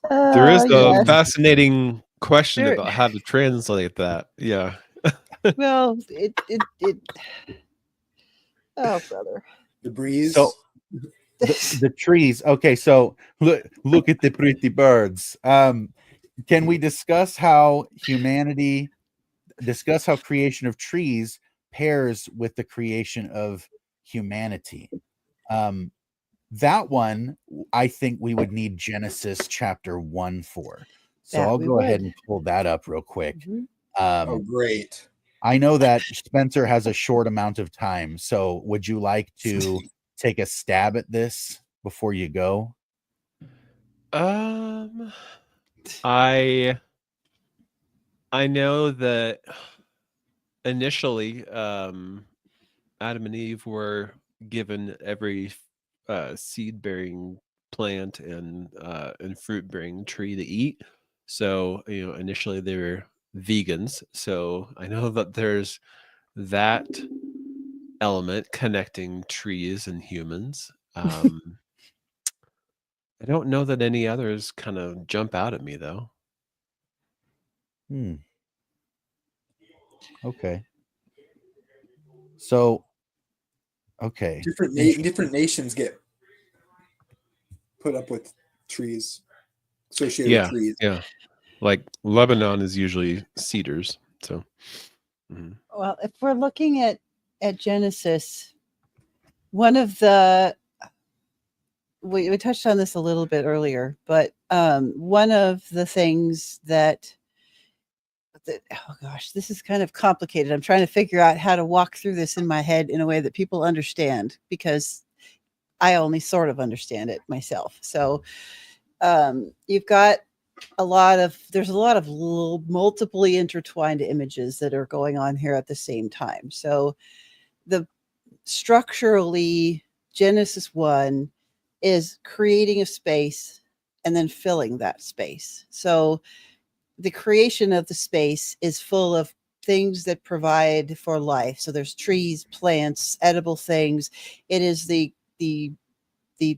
There is a yes. fascinating question There- about how to translate that. Yeah. Well, it oh, brother. The breeze. So the trees. Okay, so look at the pretty birds. Can we discuss how creation of trees pairs with the creation of humanity? That one, I think we would need Genesis chapter 1 for. So That I'll we go ahead would. and pull that up real quick. Mhm. Oh, great. I know that Spencer has a short amount of time. So would you like to take a stab at this before you go? I know that initially Adam and Eve were given every seed-bearing plant and fruit-bearing tree to eat. So, initially they were vegans. So I know that there's that element connecting trees and humans. I don't know that any others kind of jump out at me though. Okay. So, okay. Different nations get put up with trees, associated with trees. Yeah. Like Lebanon is usually cedars. So, Well, if we're looking at Genesis, one of the we touched on this a little bit earlier, but one of the things that oh gosh, this is kind of complicated. I'm trying to figure out how to walk through this in my head in a way that people understand, because I only sort of understand it myself. So you've got there's a lot of multiply intertwined images that are going on here at the same time. So the structurally, Genesis 1 is creating a space and then filling that space. So the creation of the space is full of things that provide for life. So there's trees, plants, edible things. It is the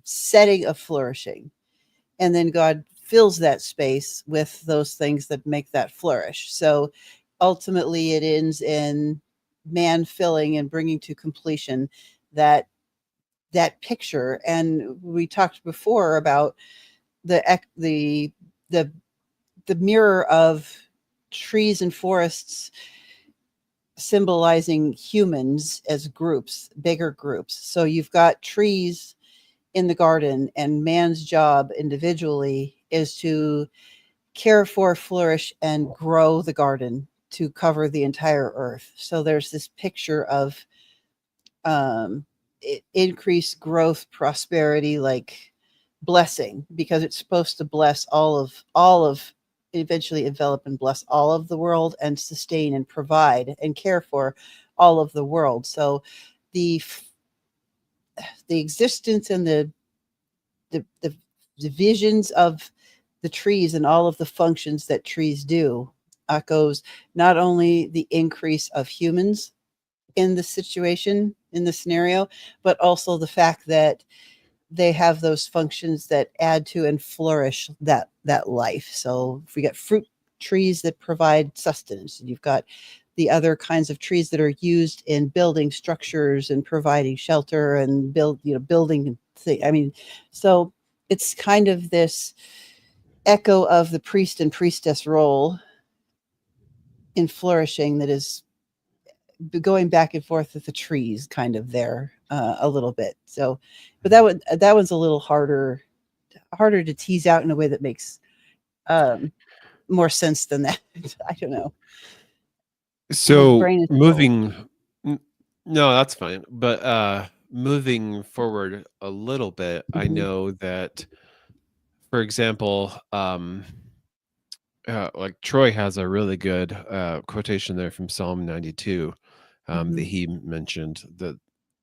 setting of flourishing. And then God fills that space with those things that make that flourish. So ultimately it ends in man filling and bringing to completion that picture. And we talked before about the mirror of trees and forests symbolizing humans as groups, bigger groups. So you've got trees in the garden, and man's job individually is to care for, flourish, and grow the garden to cover the entire earth. So there's this picture of increased growth, prosperity, like blessing, because it's supposed to bless all of eventually envelop and bless all of the world, and sustain and provide and care for all of the world. So the existence and the visions of the trees and all of the functions that trees do echoes not only the increase of humans in the situation, in the scenario, but also the fact that they have those functions that add to and flourish that life. So if we got fruit trees that provide sustenance, and you've got the other kinds of trees that are used in building structures and providing shelter and building thing. I mean, so it's kind of this echo of the priest and priestess role in flourishing that is going back and forth with the trees kind of there a little bit. So, but that one's a little harder to tease out in a way that makes more sense than that. I don't know. so brain is no, that's fine. But moving forward a little bit, I Mhm. know that, for example, like Troy has a really good quotation there from Psalm 92 that he mentioned,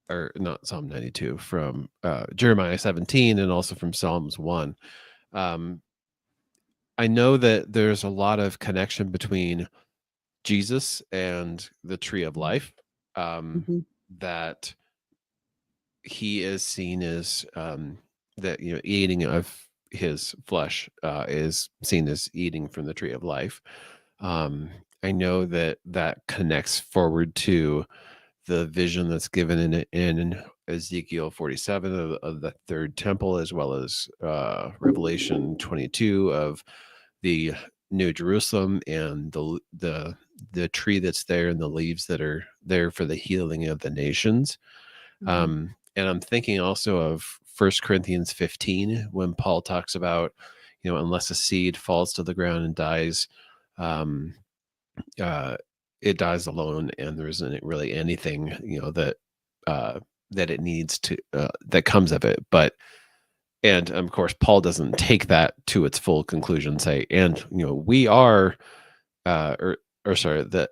or not Psalm 92, from Jeremiah 17, and also from Psalms 1. I know that there's a lot of connection between Jesus and the tree of life, Mhm. that he is seen as that eating of his flesh is seen as eating from the tree of life. I know that connects forward to the vision that's given in Ezekiel 47 of the third temple, as well as Revelation 22 of the New Jerusalem, and the tree that's there and the leaves that are there for the healing of the nations. And I'm thinking also of 1 Corinthians 15, when Paul talks about, unless a seed falls to the ground and dies, um, it dies alone, and there isn't really anything, that it needs to that comes of it. And of course, Paul doesn't take that to its full conclusion. Say, and we are, or sorry, the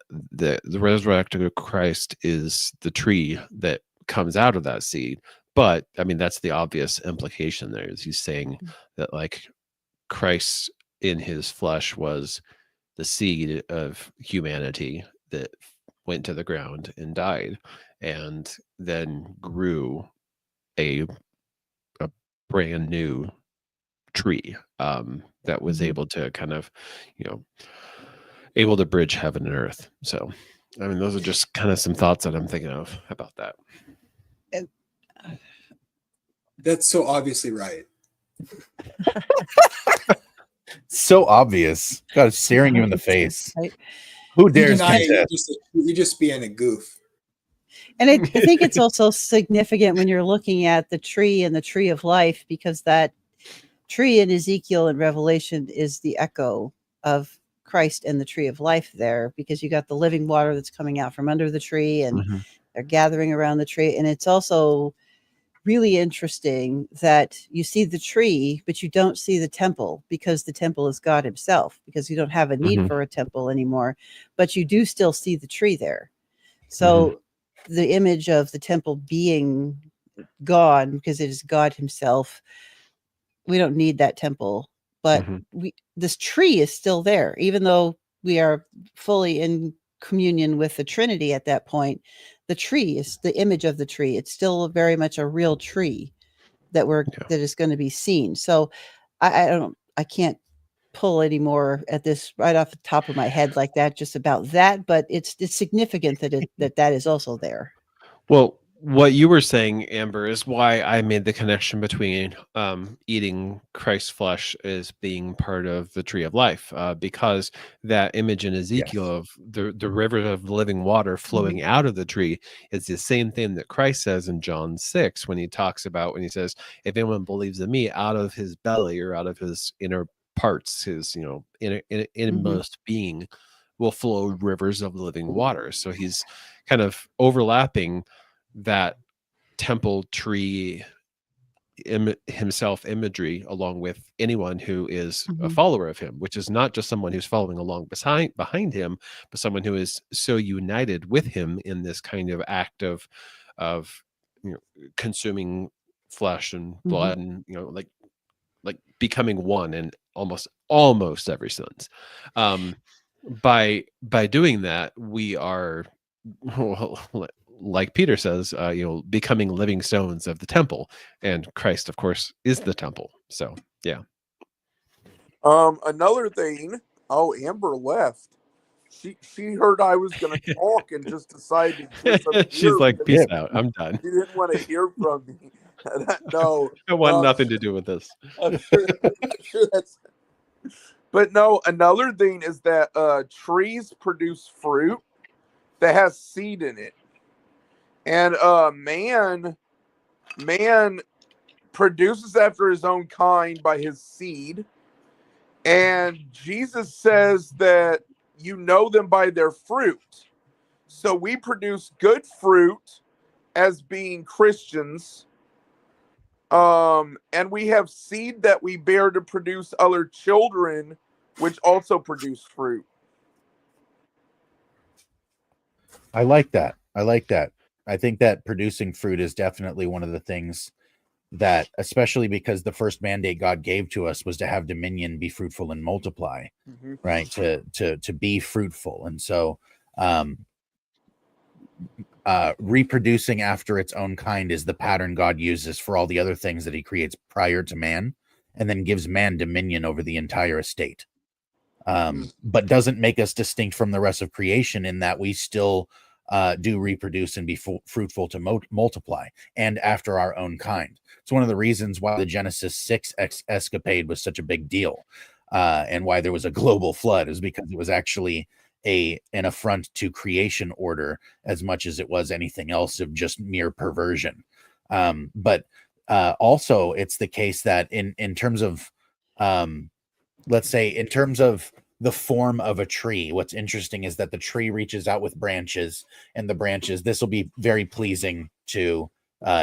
resurrected Christ is the tree that comes out of that seed. But I mean, that's the obvious implication there. Is he's saying that, like, Christ in his flesh was the seed of humanity that went to the ground and died. and then grew a brand new tree that was Mhm. able to kind of, able to bridge heaven and earth. So, I mean, those are just kind of some thoughts that I'm thinking of about that. That's so obviously right. So obvious. God, it's staring you in the face. Right. Who You dares deny it, contest? you're just being a goof. And I think it's also significant when you're looking at the tree and the tree of life, because that tree in Ezekiel and Revelation is the echo of Christ and the tree of life there, because you got the living water that's coming out from under the tree and Mhm. they're gathering around the tree. And it's also really interesting that you see the tree, but you don't see the temple, because the temple is God himself, because you don't have a need Mhm. for a temple anymore, but you do still see the tree there. So the image of the temple being gone, because it is God himself, we don't need that temple, but Mhm. this tree is still there, even though we are fully in communion with the Trinity at that point. The tree is the image of the tree. It's still very much a real tree that Yeah. that is going to be seen. So I can't pull any more at this right off the top of my head like that, just about that, but it's significant that is also there. Well, what you were saying, Amber, is why I made the connection between eating Christ's flesh as being part of the tree of life, because that image in Ezekiel of the river of living water flowing out of the tree is the same thing that Christ says in John 6 when he talks about, when he says, if anyone believes in me, out of his belly or out of his inner parts, his innermost being will flow rivers of living water. So he's kind of overlapping that temple tree himself imagery along with anyone who is a follower of him, which is not just someone who's following along behind him, but someone who is so united with him in this kind of act of consuming flesh and blood, and like becoming one in almost every sense. By doing that, we are, well, like Peter says, becoming living stones of the temple, and Christ, of course, is the temple. So, yeah. Another thing. Oh, Amber left. She heard I was going to talk and just decided to She's disappear like, because peace out. I'm done. she didn't want to hear from me. No, I want nothing to do with this. I'm sure that's. But no, another thing is that trees produce fruit that has seed in it, and man produces after his own kind by his seed. And Jesus says that you know them by their fruit. So we produce good fruit as being Christians. And we have seed that we bear to produce other children, which also produce fruit. I like that. I think that producing fruit is definitely one of the things that, especially because the first mandate God gave to us was to have dominion, be fruitful, and multiply, right? To be fruitful. And so reproducing after its own kind is the pattern God uses for all the other things that he creates prior to man, and then gives man dominion over the entire estate. But doesn't make us distinct from the rest of creation in that we still do reproduce and be fruitful to multiply, and after our own kind. It's one of the reasons why the Genesis 6 escapade was such a big deal, and why there was a global flood, is because it was actually an affront to creation order as much as it was anything else of just mere perversion. But also, it's the case that in terms of let's say, in terms of the form of a tree, what's interesting is that the tree reaches out with branches, and the branches, this will be very pleasing to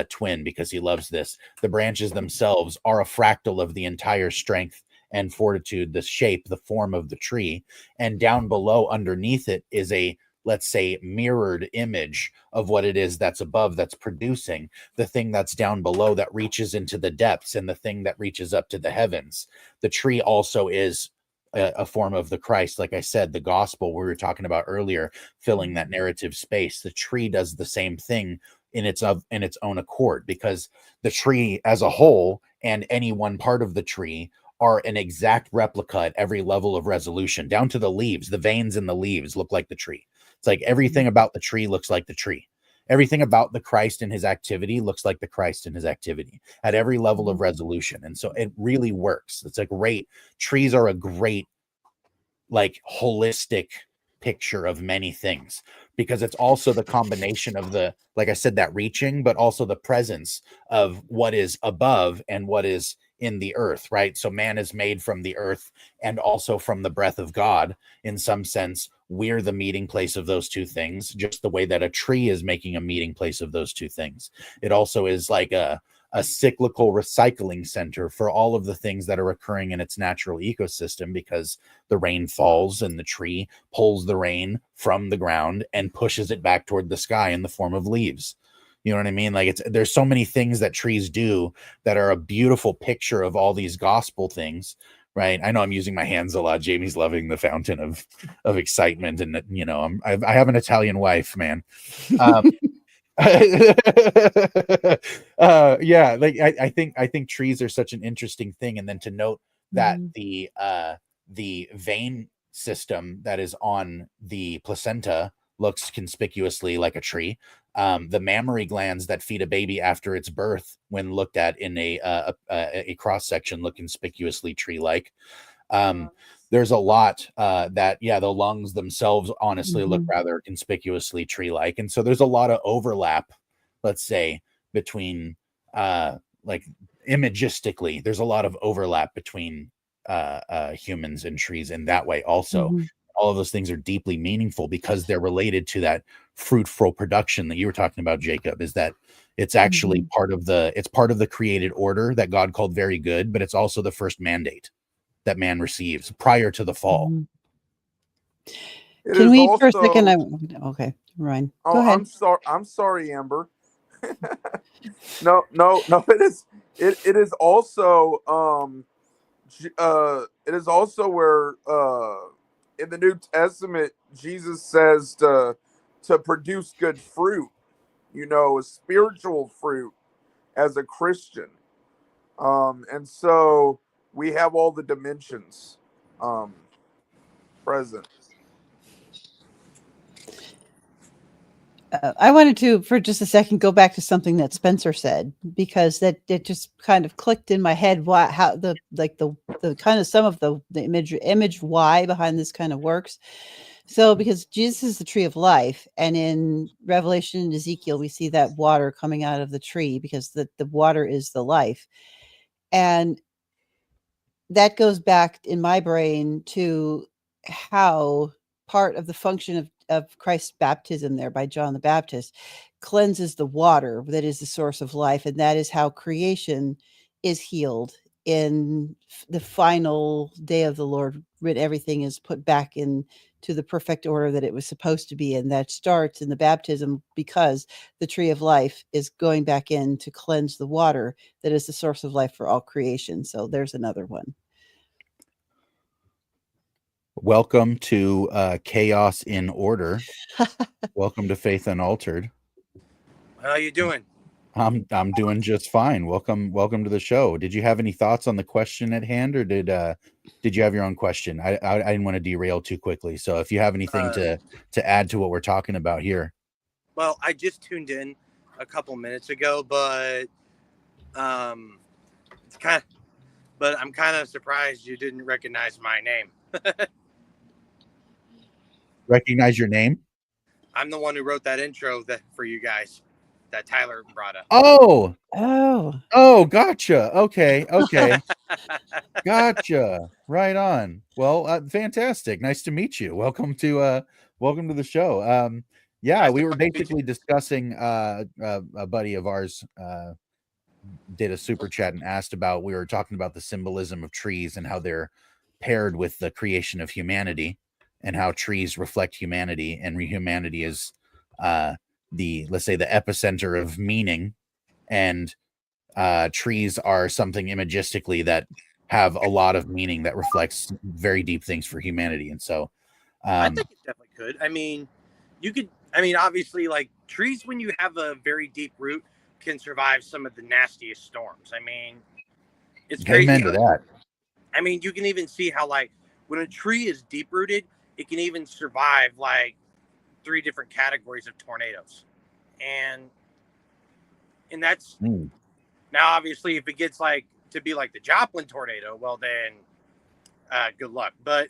Twin because he loves this. The branches themselves are a fractal of the entire strength and fortitude, the shape, the form of the tree. And down below, underneath it, is a, let's say, mirrored image of what it is that's above, that's producing the thing that's down below, that reaches into the depths, and the thing that reaches up to the heavens. The tree also is a form of the Christ. Like I said, the gospel we were talking about earlier, filling that narrative space. The tree does the same thing in its own accord, because the tree as a whole and any one part of the tree are an exact replica at every level of resolution, down to the leaves. The veins in the leaves look like the tree. It's like everything about the tree looks like the tree. Everything about the Christ and his activity looks like the Christ and his activity at every level of resolution. And so it really works. It's a great, trees are a great, like, holistic picture of many things, because it's also the combination of the, like I said, that reaching, but also the presence of what is above and what is in the earth, right? So man is made from the earth and also from the breath of God. In some sense, we're the meeting place of those two things, just the way that a tree is making a meeting place of those two things. It also is like a cyclical recycling center for all of the things that are occurring in its natural ecosystem, because the rain falls and the tree pulls the rain from the ground and pushes it back toward the sky in the form of leaves. You know what I mean? Like, there's so many things that trees do that are a beautiful picture of all these gospel things, right? I know I'm using my hands a lot. Jamie's loving the fountain of excitement, and you know, I have an Italian wife, man. Yeah, like I think trees are such an interesting thing. And then to note that the vein system that is on the placenta looks conspicuously like a tree. The mammary glands that feed a baby after its birth, when looked at in a cross section, look conspicuously tree-like. There's a lot that, yeah, the lungs themselves honestly look rather conspicuously tree-like. And so there's a lot of overlap, let's say, between like imagistically, there's a lot of overlap between humans and trees in that way also. All of those things are deeply meaningful because they're related to that fruitful production that you were talking about, Jacob. Is that it's actually part of the created order that God called very good, but it's also the first mandate that man receives prior to the fall. It Can is we for a second? also- Okay, Ryan, Oh, go ahead. I'm sorry, Amber. No. It is also it is also where in the New Testament Jesus says to produce good fruit, you know, a spiritual fruit as a Christian. And so we have all the dimensions present. I wanted to, for just a second, go back to something that Spencer said, because that it just kind of clicked in my head. How the kind of some of the image why behind this kind of works. So, because Jesus is the tree of life, and in Revelation and Ezekiel, we see that water coming out of the tree, because the water is the life, and that goes back in my brain to how part of the function of Christ's baptism there by John the Baptist cleanses the water that is the source of life. And that is how creation is healed in the final day of the Lord, when everything is put back in to the perfect order that it was supposed to be. And that starts in the baptism, because the tree of life is going back in to cleanse the water that is the source of life for all creation. So there's another one. Welcome to Chaos in Order. Welcome to Faith Unaltered. How you doing? I'm doing just fine. Welcome to the show. Did you have any thoughts on the question at hand, or did you have your own question? I didn't want to derail too quickly. So if you have anything to add to what we're talking about here. Well, I just tuned in a couple minutes ago, but I'm kind of surprised you didn't recognize my name. Recognize your name? I'm the one who wrote that intro for you guys that Tyler brought up. Oh, Gotcha. Okay. Gotcha. Right on. Well, fantastic. Nice to meet you. Welcome to the show. Yeah, we were basically discussing a buddy of ours did a super chat and asked about, we were talking about the symbolism of trees and how they're paired with the creation of humanity, and how trees reflect humanity, and humanity is let's say the epicenter of meaning, and trees are something imagistically that have a lot of meaning that reflects very deep things for humanity. And so I think it definitely could. I mean, obviously, like trees, when you have a very deep root, can survive some of the nastiest storms. I mean, it's crazy. amen to that. I mean, you can even see how, like, when a tree is deep rooted, it can even survive like 3 different categories of tornadoes. And that's now, obviously, if it gets like to be like the Joplin tornado, well, then good luck. But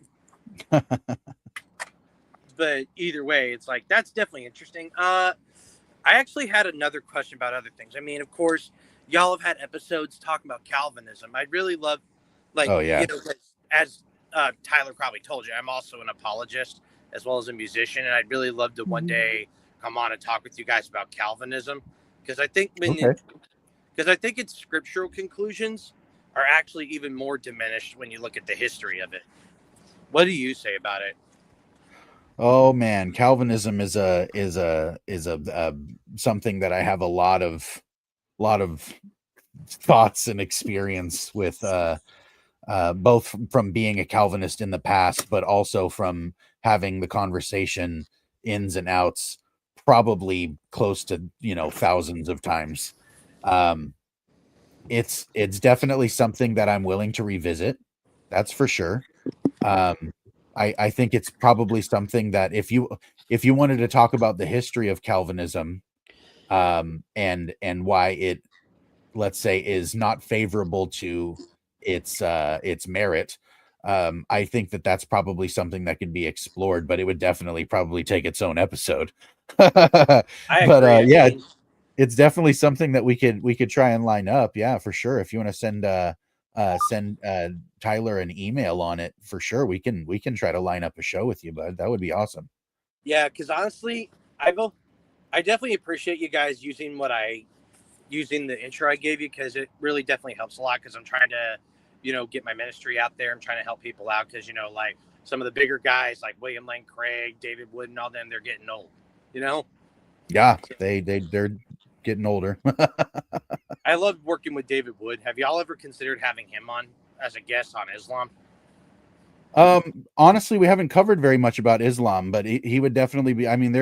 either way, it's like that's definitely interesting. I actually had another question about other things. I mean, of course, y'all have had episodes talking about Calvinism. I'd really love, like, Oh, yeah. As Tyler probably told you, I'm also an apologist as well as a musician, and I'd really love to one day come on and talk with you guys about Calvinism, because I think its scriptural conclusions are actually even more diminished when you look at the history of it. What do you say about it? Oh man, Calvinism is a something that I have a lot of thoughts and experience with, both from being a Calvinist in the past, but also from having the conversation ins and outs, probably close to thousands of times. It's definitely something that I'm willing to revisit. That's for sure. I think it's probably something that if you wanted to talk about the history of Calvinism, and why it, let's say, is not favorable to its merit, I think that's probably something that could be explored, but it would definitely probably take its own episode. I agree. Yeah, it's definitely something that we could try and line up. Yeah, for sure. If you want to send Tyler an email on it, for sure we can try to line up a show with you, bud. That would be awesome. Yeah, because honestly, I definitely appreciate you guys using the intro I gave you, because it really definitely helps a lot, because I'm trying to get my ministry out there. I'm trying to help people out, because like some of the bigger guys like William Lane Craig, David Wood, and all them, they're getting old. Yeah, they're getting older. I love working with David Wood. Have y'all ever considered having him on as a guest on Islam? Honestly, we haven't covered very much about Islam, but he would definitely be. I mean,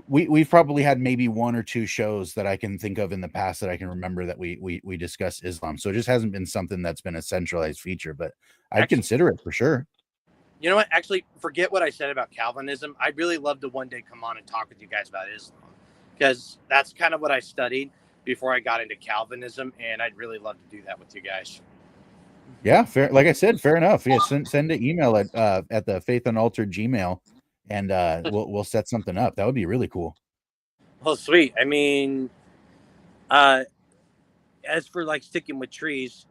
we've probably had maybe 1 or 2 shows that I can think of in the past that I can remember that we discussed Islam. So it just hasn't been something that's been a centralized feature, but I'd consider it for sure. You know what? Actually, forget what I said about Calvinism. I'd really love to one day come on and talk with you guys about Islam, because that's kind of what I studied before I got into Calvinism, and I'd really love to do that with you guys. Yeah, fair. Like I said, fair enough. Yeah, send an email at the Faith Unaltered Gmail, and we'll set something up. That would be really cool. Well, sweet. I mean, as for like sticking with trees,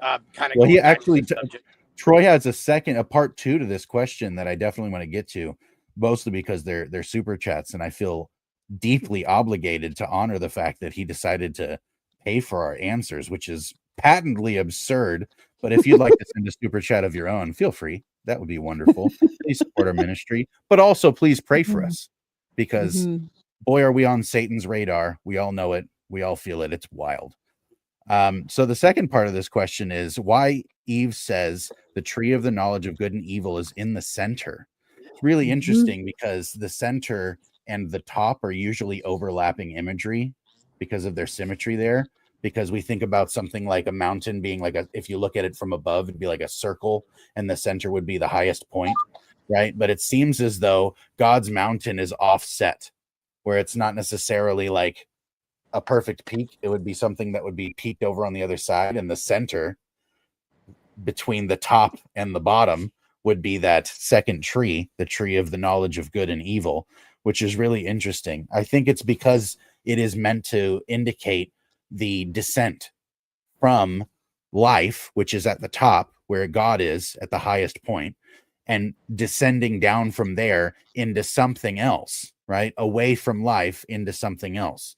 kind of. Well, he actually Troy has a part 2 to this question that I definitely want to get to, mostly because they're super chats, and I feel deeply obligated to honor the fact that he decided to pay for our answers, which is patently absurd. But if you'd like to send a super chat of your own, feel free. That would be wonderful. Please support our ministry, but also please pray for us, because boy, are we on Satan's radar. We all know it. We all feel it. It's wild. So the second part of this question is why Eve says the tree of the knowledge of good and evil is in the center. It's really interesting because the center and the top are usually overlapping imagery because of their symmetry there. Because we think about something like a mountain being like if you look at it from above, it'd be like a circle, and the center would be the highest point, right? But it seems as though God's mountain is offset, where it's not necessarily like a perfect peak. It would be something that would be peaked over on the other side, and the center between the top and the bottom would be that second tree, the tree of the knowledge of good and evil, which is really interesting. I think it's because it is meant to indicate the descent from life, which is at the top where God is at the highest point, and descending down from there into something else, right? Away from life into something else.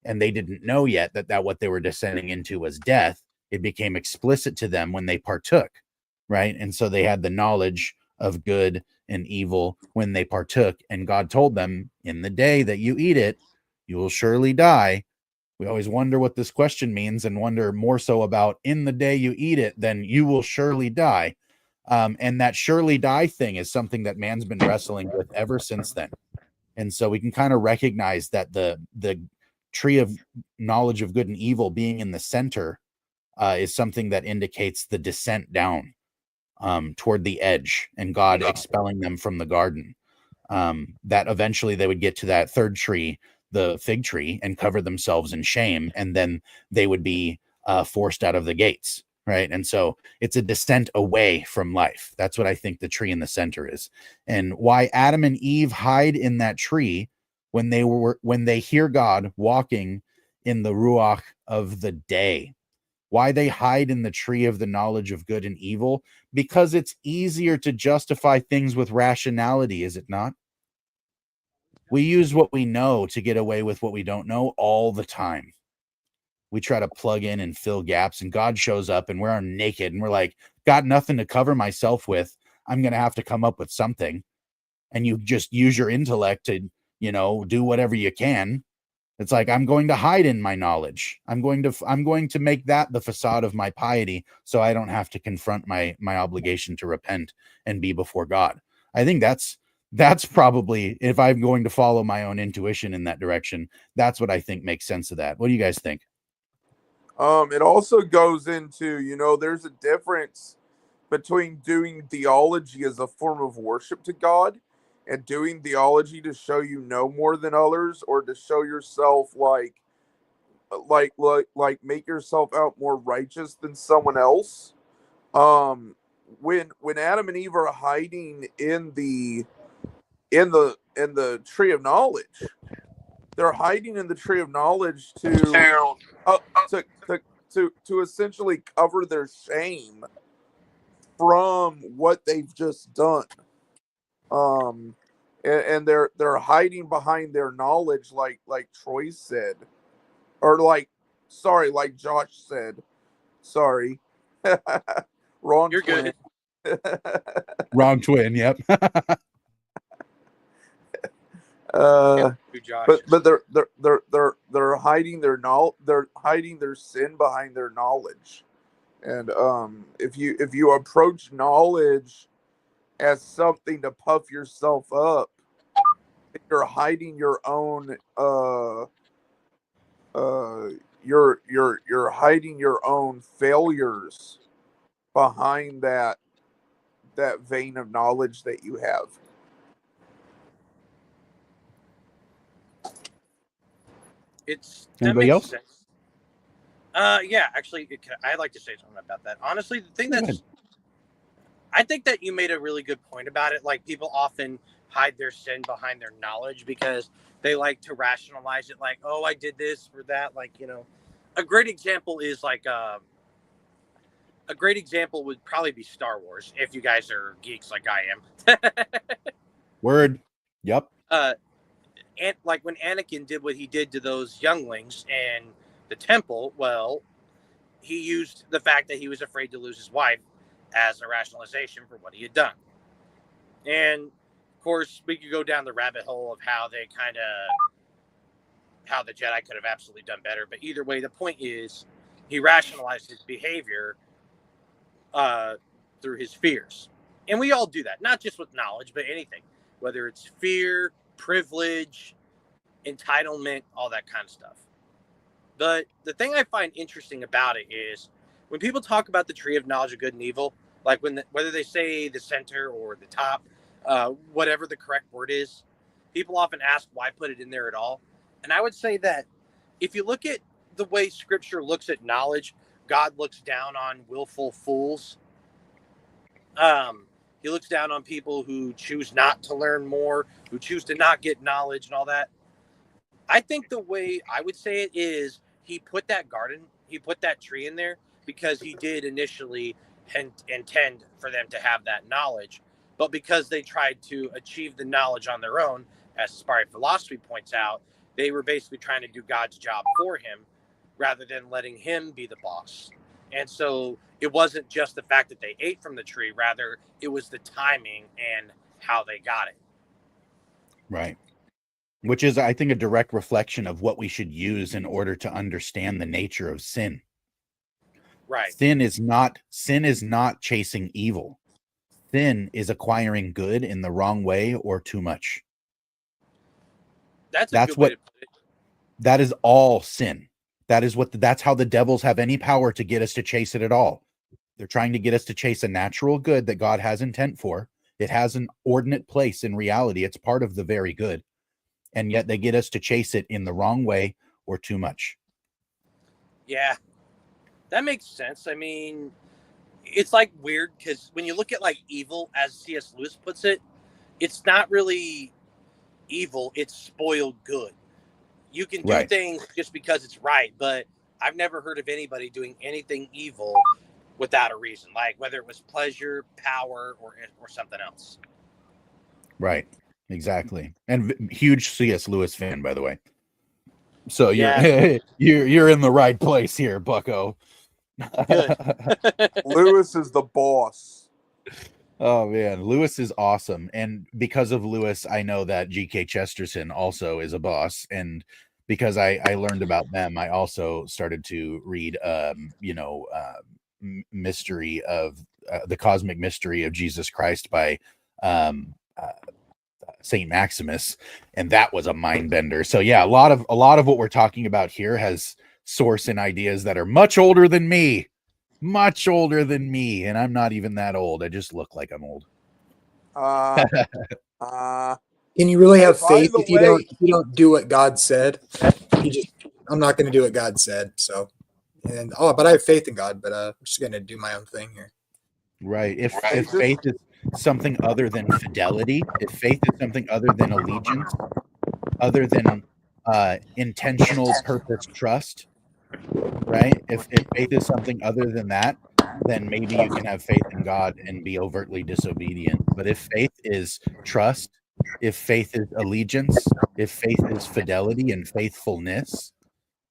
And they didn't know yet that what they were descending into was death. It became explicit to them when they partook, right? And so they had the knowledge of good and evil when they partook. And God told them, in the day that you eat it, you will surely die. We always wonder what this question means, and wonder more so about, in the day you eat it, then you will surely die. And that surely die thing is something that man's been wrestling with ever since then. And so we can kind of recognize that the tree of knowledge of good and evil being in the center is something that indicates the descent down toward the edge, and God expelling them from the garden. That eventually they would get to that third tree, the fig tree, and cover themselves in shame, and then they would be forced out of the gates, right? And so it's a descent away from life. That's what I think the tree in the center is, and why Adam and Eve hide in that tree when they hear God walking in the ruach of the day. Why they hide in the tree of the knowledge of good and evil? Because it's easier to justify things with rationality, is it not? We use what we know to get away with what we don't know all the time. We try to plug in and fill gaps, and God shows up and we're naked and we're like, got nothing to cover myself with. I'm going to have to come up with something. And you just use your intellect to, do whatever you can. It's like, I'm going to hide in my knowledge. I'm going to make that the facade of my piety, so I don't have to confront my obligation to repent and be before God. I think that's probably, if I'm going to follow my own intuition in that direction, that's what I think makes sense of that. What do you guys think? It also goes into, there's a difference between doing theology as a form of worship to God and doing theology to show you know more than others, or to show yourself like make yourself out more righteous than someone else. When Adam and Eve are hiding in the tree of knowledge, they're hiding in the tree of knowledge to essentially cover their shame from what they've just done. And they're hiding behind their knowledge, like Troy said, or like Josh said. Sorry, wrong. You're twin. good. Wrong twin. Yep. Josh. But they're hiding they're hiding their sin behind their knowledge. And if you approach knowledge as something to puff yourself up, you're hiding your own you're hiding your own failures behind that vein of knowledge that you have. Anybody else? Sense. Yeah, actually, I'd like to say something about that. Honestly, the thing I think that you made a really good point about it. Like, people often hide their sin behind their knowledge because they like to rationalize it, like, oh, I did this or that. Like, a great example is like a great example would probably be Star Wars, if you guys are geeks like I am. Word. Yep. And like when Anakin did what he did to those younglings in the temple, well, he used the fact that he was afraid to lose his wife as a rationalization for what he had done. And of course, we could go down the rabbit hole of how the Jedi could have absolutely done better. But either way, the point is, he rationalized his behavior through his fears. And we all do that, not just with knowledge, but anything, whether it's fear, privilege, entitlement, all that kind of stuff. But the thing I find interesting about it is when people talk about the tree of knowledge of good and evil, like whether they say the center or the top, whatever the correct word is, people often ask why put it in there at all. And I would say that if you look at the way Scripture looks at knowledge, God looks down on willful fools. He looks down on people who choose not to learn more, who choose to not get knowledge and all that. I think the way I would say it is he put that tree in there because he did initially intend for them to have that knowledge. But because they tried to achieve the knowledge on their own, as Inspired Philosophy points out, they were basically trying to do God's job for him rather than letting him be the boss. And so it wasn't just the fact that they ate from the tree, rather it was the timing and how they got it. Right. which is, I think, a direct reflection of what we should use in order to understand the nature of sin. Right. Sin is not chasing evil. Sin is acquiring good in the wrong way or too much. That's a That's good way what to put it. that is all sin. That's how the devils have any power to get us to chase it at all. They're trying to get us to chase a natural good that God has intent for. It has an ordinate place in reality. It's part of the very good. And yet they get us to chase it in the wrong way or too much. Yeah, that makes sense. I mean, it's like weird because when you look at like evil, as C.S. Lewis puts it, it's not really evil, it's spoiled good. You can do Right. things just because it's right, but I've never heard of anybody doing anything evil without a reason, like whether it was pleasure, power, or something else. Right. Exactly. And huge C.S. Lewis fan, by the way. So Yeah. you're in the right place here, Bucko. Good. Lewis is the boss. Oh man, Lewis is awesome, and because of Lewis, I know that G.K. Chesterton also is a boss, and because I learned about them, I also started to read, mystery of the cosmic mystery of Jesus Christ by Saint Maximus, and that was a mind bender. So yeah, a lot of what we're talking about here has source in ideas that are much older than me. Much older than me, and I'm not even that old. I just look like I'm old. Can you really have by faith the if you way- don't do what God said? I'm not going to do what God said. So, but I have faith in God. But I'm just going to do my own thing here. Right. If faith is something other than fidelity, if faith is something other than allegiance, other than intentional purpose trust, right? If faith is something other than that, then maybe you can have faith in God and be overtly disobedient. But if faith is trust, if faith is allegiance, if faith is fidelity and faithfulness,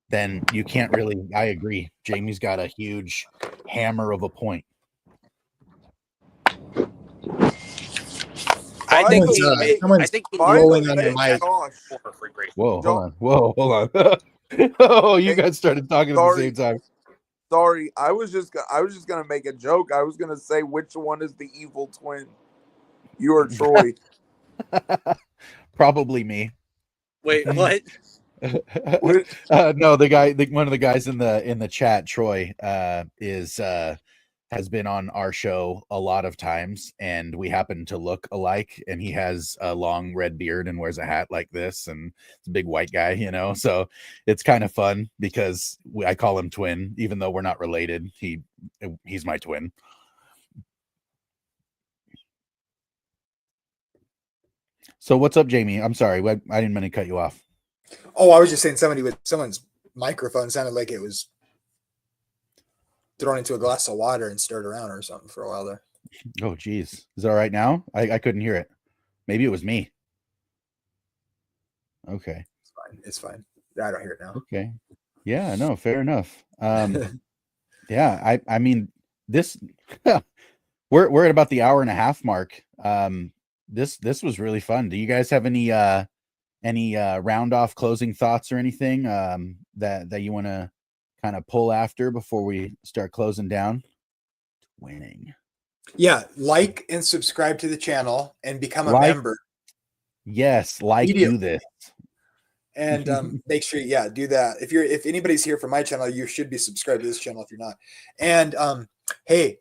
then you can't really. I agree. Jamie's got a huge hammer of a point. I think someone's rolling on your mic. Whoa, hold on. Oh, you guys started talking at the same time. Sorry, I was just gonna make a joke. I was gonna say, which one is the evil twin? You or Troy? Probably me. Wait, what? No, the guy, one of the guys in the chat, Troy, has been on our show a lot of times, and we happen to look alike. And he has a long red beard and wears a hat like this, and it's a big white guy, So it's kind of fun because I call him twin, even though we're not related. He's my twin. So what's up, Jamie? I'm sorry, I didn't mean to cut you off. Oh, I was just saying someone's microphone sounded like it was thrown into a glass of water and stirred around or something for a while there. Oh, geez. Is it all right now? I couldn't hear it. Maybe it was me. Okay. It's fine. I don't hear it now. Okay. Yeah, no, fair enough. Yeah, I mean, this we're at about the hour and a half mark. This was really fun. Do you guys have any round off closing thoughts or anything that you want to kind of pull after before we start closing down? Winning. Yeah, like and subscribe to the channel and become a member. Yes, do this. And make sure, do that. If anybody's here from my channel, you should be subscribed to this channel if you're not. And hey,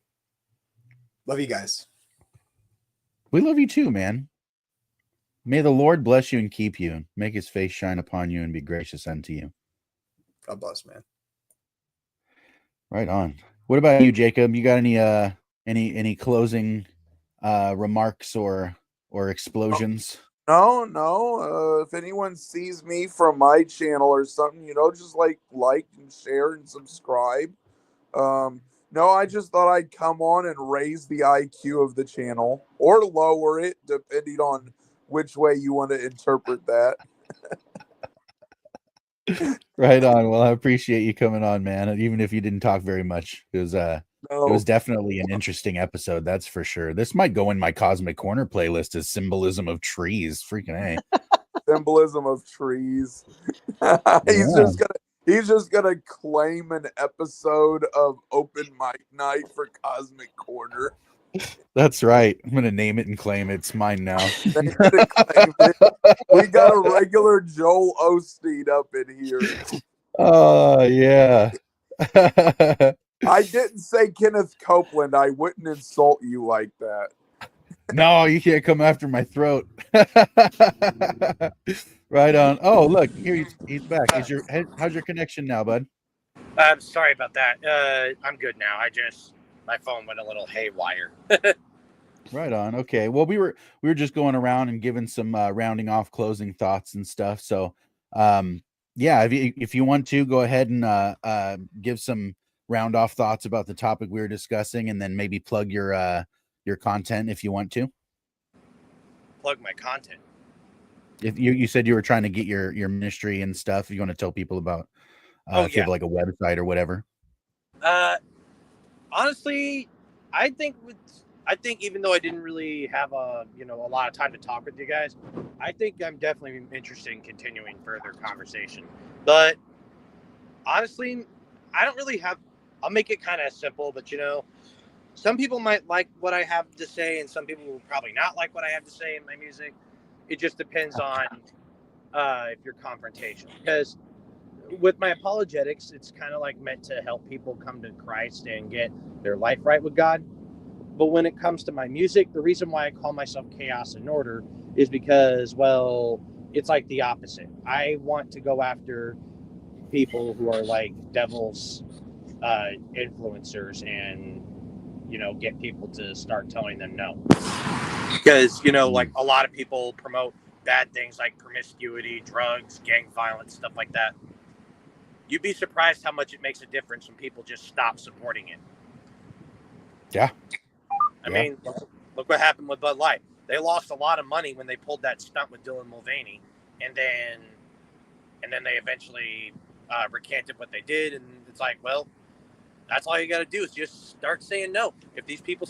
love you guys. We love you too, man. May the Lord bless you and keep you, make his face shine upon you and be gracious unto you. God bless, man. Right on. What about you, Jacob? You got any closing remarks or explosions? No. If anyone sees me from my channel or something, just like and share and subscribe. No, I just thought I'd come on and raise the IQ of the channel or lower it, depending on which way you want to interpret that. Right on. Well, I appreciate you coming on, man. Even if you didn't talk very much, it was definitely an interesting episode. That's for sure. This might go in my Cosmic Corner playlist as symbolism of trees. Freaking A. symbolism of trees. He's just gonna claim an episode of Open Mic Night for Cosmic Corner. That's right. I'm gonna name it and claim it. It's mine now. Name it and claim it. We got a regular Joel Osteen up in here. Oh yeah. I didn't say Kenneth Copeland. I wouldn't insult you like that. No, you can't come after my throat. Right on. Oh, look, here he's back. How's your connection now, bud? I'm sorry about that. I'm good now. My phone went a little haywire. Right on. Okay. Well, we were just going around and giving some rounding off closing thoughts and stuff. So, yeah, if you want to go ahead and give some round off thoughts about the topic we were discussing, and then maybe plug your content if you want to. Plug my content. If you said you were trying to get your ministry and stuff, you want to tell people about if you have like a website or whatever. Honestly, I think even though I didn't really have a lot of time to talk with you guys, I think I'm definitely interested in continuing further conversation. But honestly, I don't really have. I'll make it kind of simple, but some people might like what I have to say, and some people will probably not like what I have to say in my music. It just depends on if you're confrontational. Because with my apologetics, it's kind of like meant to help people come to Christ and get their life right with God. But when it comes to my music, the reason why I call myself Chaos and Order is because, well, it's like the opposite. I want to go after people who are like devil's influencers and get people to start telling them no. Because like a lot of people promote bad things like promiscuity, drugs, gang violence, stuff like that. You'd be surprised how much it makes a difference when people just stop supporting it. Yeah. I mean, look what happened with Bud Light. They lost a lot of money when they pulled that stunt with Dylan Mulvaney, and then they eventually recanted what they did. And it's like, well, that's all you got to do is just start saying no. If these people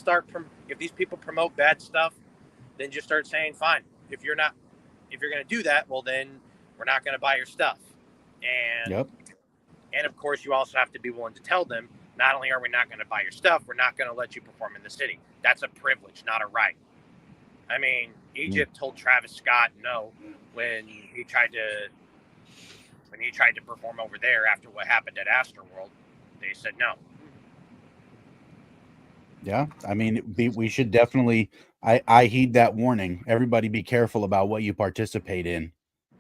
promote bad stuff, then just start saying fine. If you're going to do that, well, then we're not going to buy your stuff. And and of course, you also have to be willing to tell them, not only are we not going to buy your stuff, we're not going to let you perform in the city. That's a privilege, not a right. I mean, Egypt told Travis Scott no when he tried to perform over there after what happened at Astroworld. They said no. Yeah, I mean, we should definitely. I heed that warning. Everybody, be careful about what you participate in,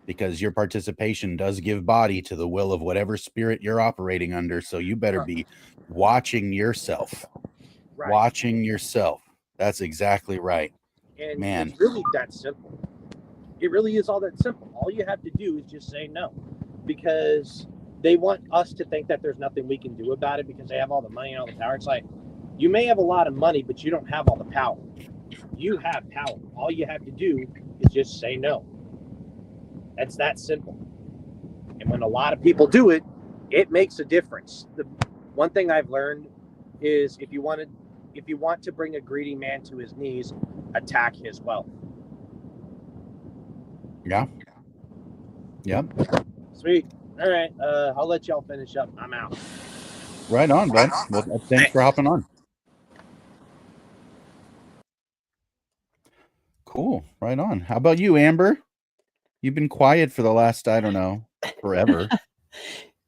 because your participation does give body to the will of whatever spirit you're operating under. So you better be watching yourself. Right. Watching yourself. That's exactly right. And Man, it's really that simple. It really is all that simple. All you have to do is just say no, because they want us to think that there's nothing we can do about it because they have all the money and all the power. It's like, you may have a lot of money, but you don't have all the power. You have power. All you have to do is just say no. That's that simple. And when a lot of people do it, it makes a difference. The one thing I've learned is if you want to bring a greedy man to his knees, attack his wealth. yeah. Yep. Sweet. All right. I'll let y'all finish up. I'm out. Right on, bud. Well, thanks for hopping on. Cool. Right on. How about you, Amber? You've been quiet for the last, I don't know, forever.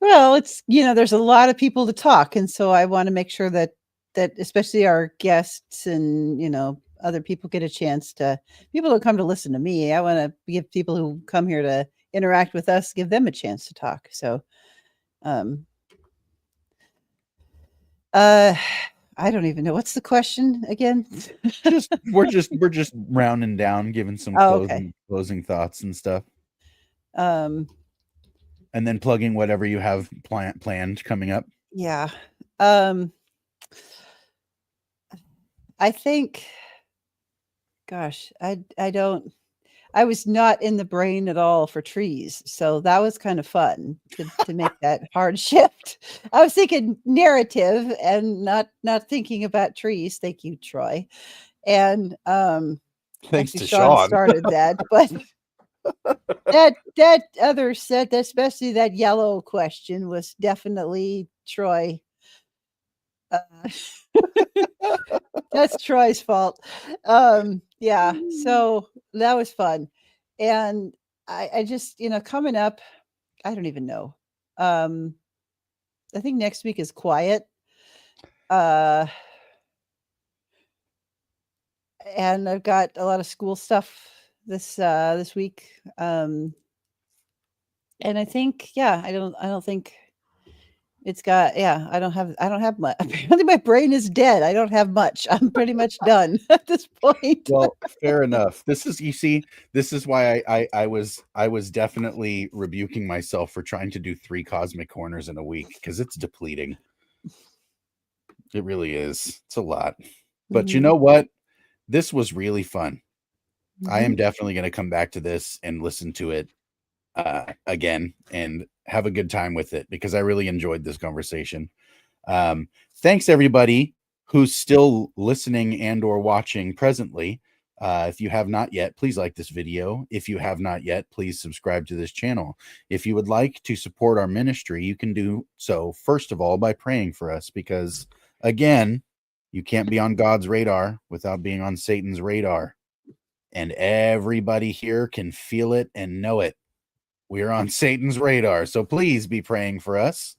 Well, it's, there's a lot of people to talk. And so I want to make sure that especially our guests and, other people get a chance people don't come to listen to me. I want to give people who come here to interact with us, give them a chance to talk. So, I don't even know. What's the question again? We're just rounding down, giving some closing thoughts and stuff. And then plugging whatever you have planned coming up. Yeah. I think, gosh, I was not in the brain at all for trees. So that was kind of fun to make that hard shift. I was thinking narrative and not thinking about trees. Thank you, Troy. And thanks to Sean Sean started that, but that other set, especially that yellow question, was definitely Troy. That's Troy's fault. Yeah, so that was fun. And I just, coming up, I don't even know. I think next week is quiet. And I've got a lot of school stuff this week. And I think, I don't think it's got, I don't have much. Apparently my brain is dead. I don't have much. I'm pretty much done at this point. Well, fair enough. This is why I was definitely rebuking myself for trying to do 3 cosmic corners in a week, because it's depleting. It really is. It's a lot. But you know what? This was really fun. I am definitely going to come back to this and listen to it again and have a good time with it, because I really enjoyed this conversation. Thanks everybody who's still listening and or watching presently. If you have not yet, please like this video. If you have not yet, please subscribe to this channel. If you would like to support our ministry, you can do so, first of all, by praying for us, because again, you can't be on God's radar without being on Satan's radar. And everybody here can feel it and know it. We're on Satan's radar. So please be praying for us.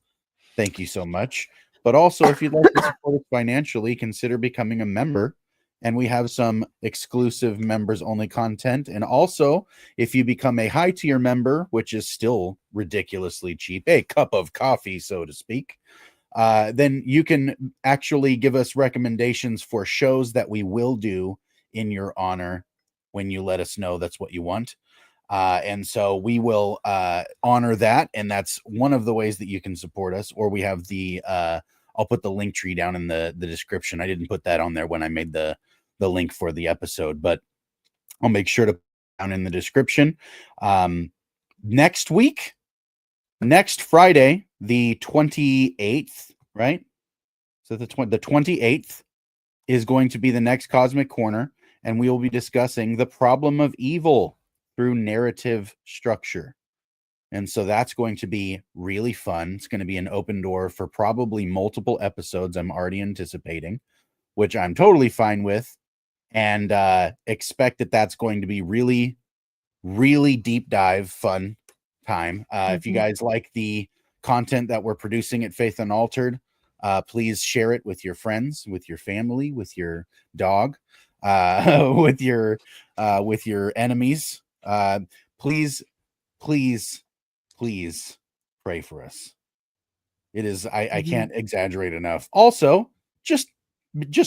Thank you so much. But also, if you'd like to support us financially, consider becoming a member. And we have some exclusive members only content. And also, if you become a high tier member, which is still ridiculously cheap, a cup of coffee, so to speak, then you can actually give us recommendations for shows that we will do in your honor when you let us know that's what you want. And so we will honor that. And that's one of the ways that you can support us. Or we have the I'll put the link tree down in the description. I didn't put that on there when I made the link for the episode, but I'll make sure to put it down in the description. Next Friday, the 28th, right? So the 28th is going to be the next Cosmic Corner, and we will be discussing the problem of evil through narrative structure. And so that's going to be really fun. It's going to be an open door for probably multiple episodes. I'm already anticipating, which I'm totally fine with, and expect that that's going to be really, really deep dive fun time. If you guys like the content that we're producing at Faith Unaltered, please share it with your friends, with your family, with your dog, with your enemies. Please pray for us. It is, I can't exaggerate enough. Also, just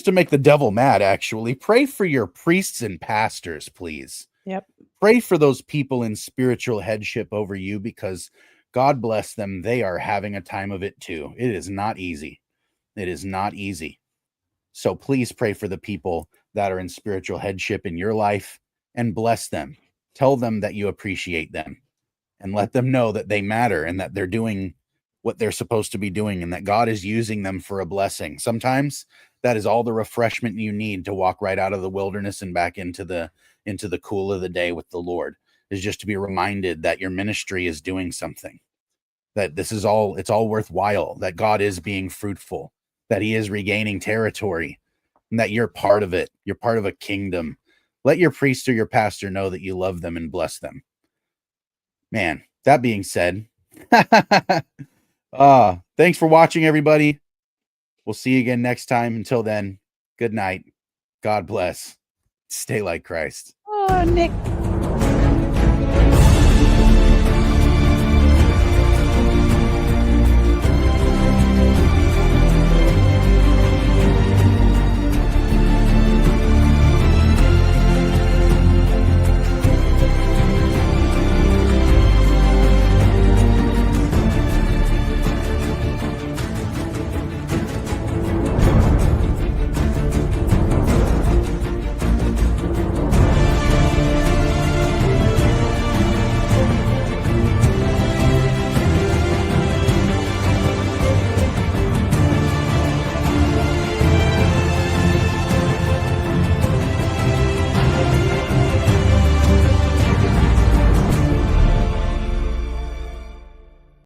to make the devil mad, actually, pray for your priests and pastors, please. Yep. Pray for those people in spiritual headship over you, because God bless them. They are having a time of it too. It is not easy. It is not easy. So please pray for the people that are in spiritual headship in your life and bless them. Tell them that you appreciate them and let them know that they matter and that they're doing what they're supposed to be doing and that God is using them for a blessing. Sometimes that is all the refreshment you need to walk right out of the wilderness and back into the cool of the day with the Lord, is just to be reminded that your ministry is doing something, that this is all, it's all worthwhile, that God is being fruitful, that he is regaining territory, and that you're part of it. You're part of a kingdom. Let your priest or your pastor know that you love them and bless them. Man, that being said, thanks for watching, everybody. We'll see you again next time. Until then, good night. God bless. Stay like Christ. Oh, Nick.